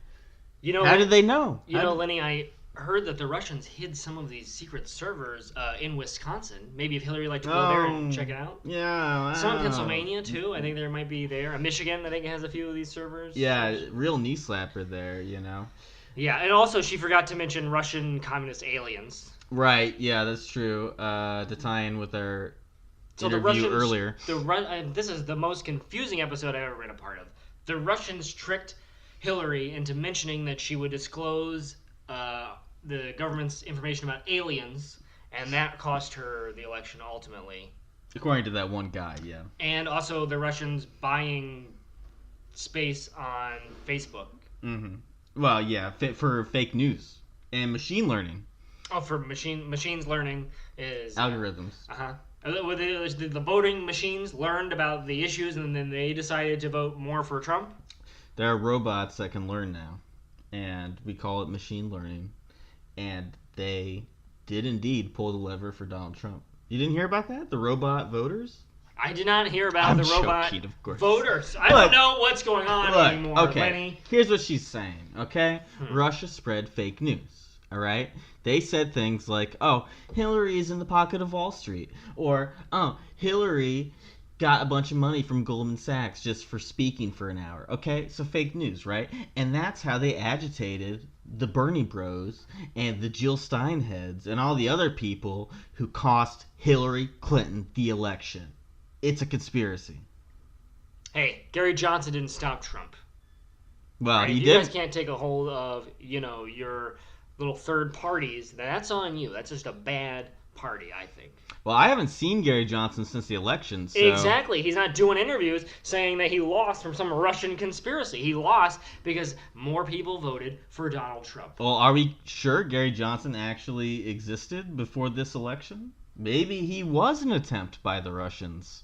How did they know? Lenny, I heard that the Russians hid some of these secret servers in Wisconsin. Maybe if Hillary liked to go there and check it out. Yeah. Some in Pennsylvania, too. I think there might be there. Michigan, I think, has a few of these servers. Yeah, real knee slapper there, Yeah, and also she forgot to mention Russian communist aliens. Right, yeah, that's true. To tie in with our interview earlier. This is the most confusing episode I've ever been a part of. The Russians tricked Hillary into mentioning that she would disclose the government's information about aliens, and that cost her the election ultimately. According to that one guy, yeah. And also the Russians buying space on Facebook. Mm-hmm. Well, yeah, for fake news and machine learning. Oh, for machines learning is algorithms. The voting machines learned about the issues, and then they decided to vote more for Trump. There are robots that can learn now, and we call it machine learning. And they did indeed pull the lever for Donald Trump. You didn't hear about that? The robot voters? I did not hear about the robot joking, of course. voters. I don't know what's going on anymore, okay. Lenny. Here's what she's saying, okay? Russia spread fake news, all right? They said things like, oh, Hillary is in the pocket of Wall Street. Or, oh, Hillary got a bunch of money from Goldman Sachs just for speaking for an hour, okay? So fake news, right? And that's how they agitated the Bernie bros and the Jill Stein heads and all the other people who cost Hillary Clinton the election. It's a conspiracy. Hey, Gary Johnson didn't stop Trump. Well, right? he If did. you guys can't take a hold of, your little third parties, then that's on you. That's just a bad party, I think. Well, I haven't seen Gary Johnson since the election, so... Exactly. He's not doing interviews saying that he lost from some Russian conspiracy. He lost because more people voted for Donald Trump. Well, are we sure Gary Johnson actually existed before this election? Maybe he was an attempt by the Russians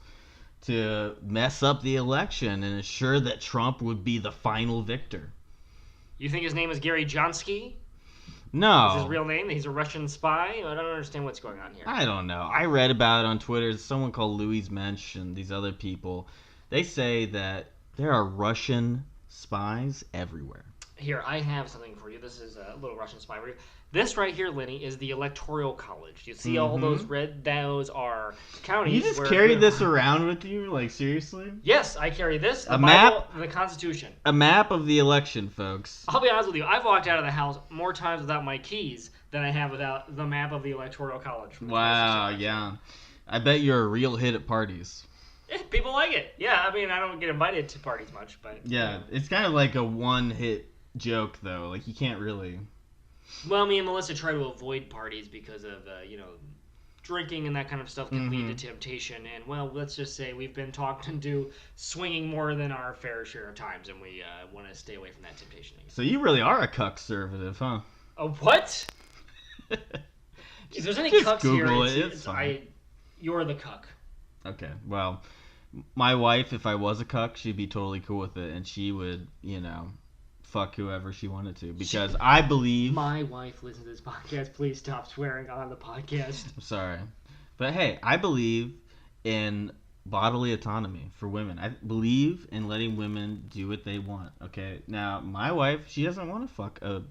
to mess up the election and ensure that Trump would be the final victor. You think his name is Gary Johnsky? No. Is his real name? He's a Russian spy? I don't understand what's going on here. I don't know. I read about it on Twitter. Someone called Louise Mensch and these other people. They say that there are Russian spies everywhere. Here, I have something for you. This is a little Russian spy review. This right here, Lenny, is the Electoral College. You see all those red, those are counties. You just carry this around with you? Like, seriously? Yes, I carry this, the A Bible, map? and the Constitution. A map of the election, folks. I'll be honest with you. I've walked out of the house more times without my keys than I have without the map of the Electoral College. Wow, yeah. I bet you're a real hit at parties. People like it. Yeah, I mean, I don't get invited to parties much, but... Yeah, it's kind of like a one-hit joke, though. Like, you can't really... Well, me and Melissa try to avoid parties because of, drinking and that kind of stuff can lead to temptation. And, well, let's just say we've been talked into swinging more than our fair share of times, and we want to stay away from that temptation. So you really are a cuck-servative, huh? A what? If there's any just cucks Google here, it's fine. you're the cuck. Okay, well, my wife, if I was a cuck, she'd be totally cool with it, and she would, fuck whoever she wanted to, because I believe... My wife listens to this podcast. Please stop swearing on the podcast. I'm sorry. But hey, I believe in bodily autonomy for women. I believe in letting women do what they want, okay? Now, my wife, she doesn't want to fuck a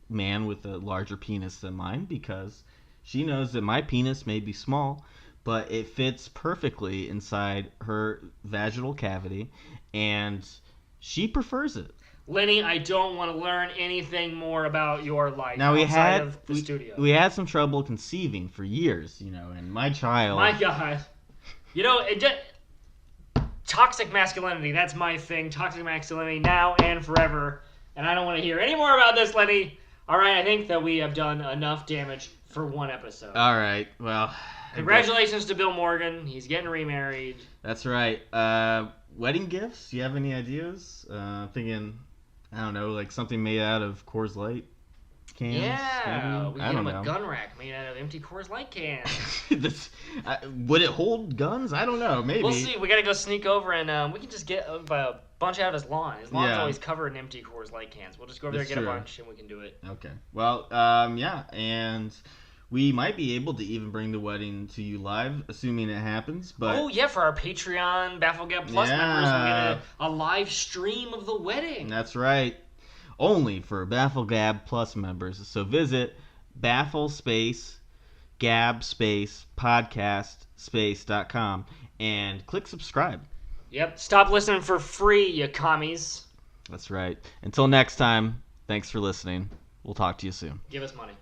man with a larger penis than mine because she knows that my penis may be small, but it fits perfectly inside her vaginal cavity, and she prefers it. Lenny, I don't want to learn anything more about your life Now outside of the studio. We had some trouble conceiving for years, and my child... My God. Toxic masculinity, that's my thing. Toxic masculinity now and forever. And I don't want to hear any more about this, Lenny. All right, I think that we have done enough damage for one episode. All right, well... Congratulations to Bill Morgan. He's getting remarried. That's right. Wedding gifts? Do you have any ideas? Thinking... I don't know, like something made out of Coors Light cans? Yeah, maybe? we I get don't him know. a gun rack made out of empty Coors Light cans. Would it hold guns? I don't know, maybe. We'll see. We gotta go sneak over and we can just get a bunch out of his lawn. His lawn's Yeah. always covered in empty Coors Light cans. We'll just go over there, That's get a true. bunch, and we can do it. Okay. Well, yeah, and we might be able to even bring the wedding to you live, assuming it happens. But Oh yeah, for our Patreon BAFFLEGAB Plus members, we get a live stream of the wedding. That's right. Only for BAFFLEGAB Plus members. So visit bafflespace.com and click subscribe. Yep. Stop listening for free, you commies. That's right. Until next time, thanks for listening. We'll talk to you soon. Give us money.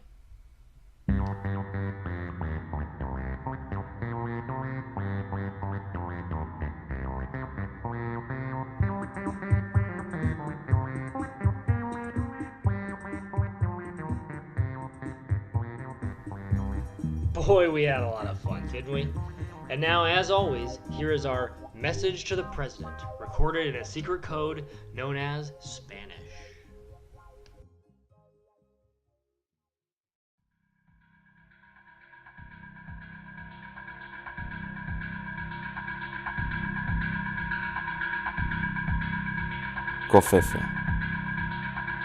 Boy, we had a lot of fun, didn't we? And now, as always, here is our message to the president, recorded in a secret code known as Spanish. Covfefe.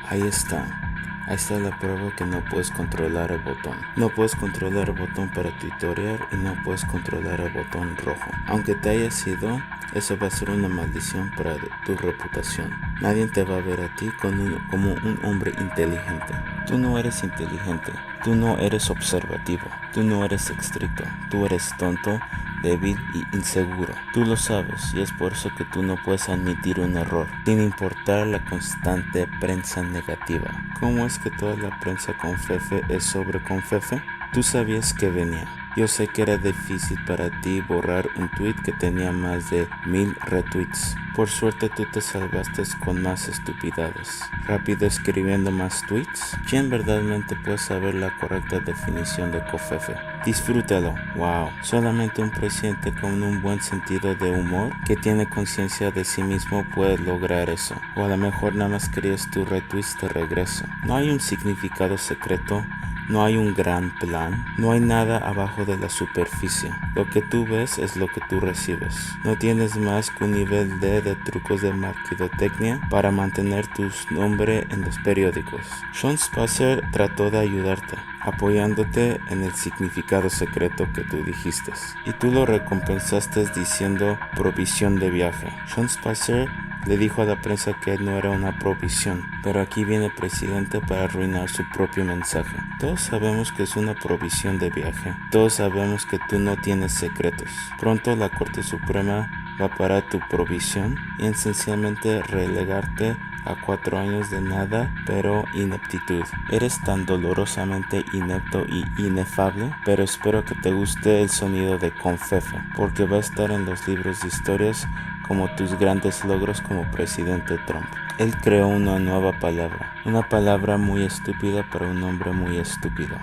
Ahí está. Ahí está la prueba que no puedes controlar el botón. No puedes controlar el botón para tuitorear y no puedes controlar el botón rojo. Aunque te hayas ido, eso va a ser una maldición para tu reputación. Nadie te va a ver a ti como un hombre inteligente. Tú no eres inteligente. Tú no eres observativo. Tú no eres estricto. Tú eres tonto, débil y inseguro. Tú lo sabes y es por eso que tú no puedes admitir un error, sin importar la constante prensa negativa. ¿Cómo es que toda la prensa Covfefe es sobre Covfefe? Tú sabías que venía. Yo sé que era difícil para ti borrar un tweet que tenía más de 1000 retweets. Por suerte tú te salvaste con más estupidades. Rápido escribiendo más tweets. ¿Quién verdaderamente puede saber la correcta definición de Covfefe? Disfrútalo. Wow. Solamente un presidente con un buen sentido de humor que tiene conciencia de sí mismo puede lograr eso. O a lo mejor nada más querías tus retweets de regreso. No hay un significado secreto. No hay un gran plan, no hay nada abajo de la superficie. Lo que tú ves es lo que tú recibes. No tienes más que un nivel de trucos de mercadotecnia para mantener tu nombre en los periódicos. Sean Spicer trató de ayudarte, apoyándote en el significado secreto que tú dijiste. Y tú lo recompensaste diciendo provisión de viaje. Sean Spicer le dijo a la prensa que no era una provisión, pero aquí viene el presidente para arruinar su propio mensaje. Todos sabemos que es una provisión de viaje. Todos sabemos que tú no tienes secretos. Pronto la Corte Suprema va a parar tu provisión y esencialmente relegarte a 4 años de nada, pero ineptitud. Eres tan dolorosamente inepto y inefable, pero espero que te guste el sonido de Covfefe, porque va a estar en los libros de historias como tus grandes logros como presidente Trump. Él creó una nueva palabra, una palabra muy estúpida para un hombre muy estúpido.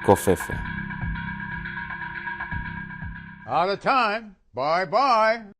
Covfefe. Out of time. Bye bye.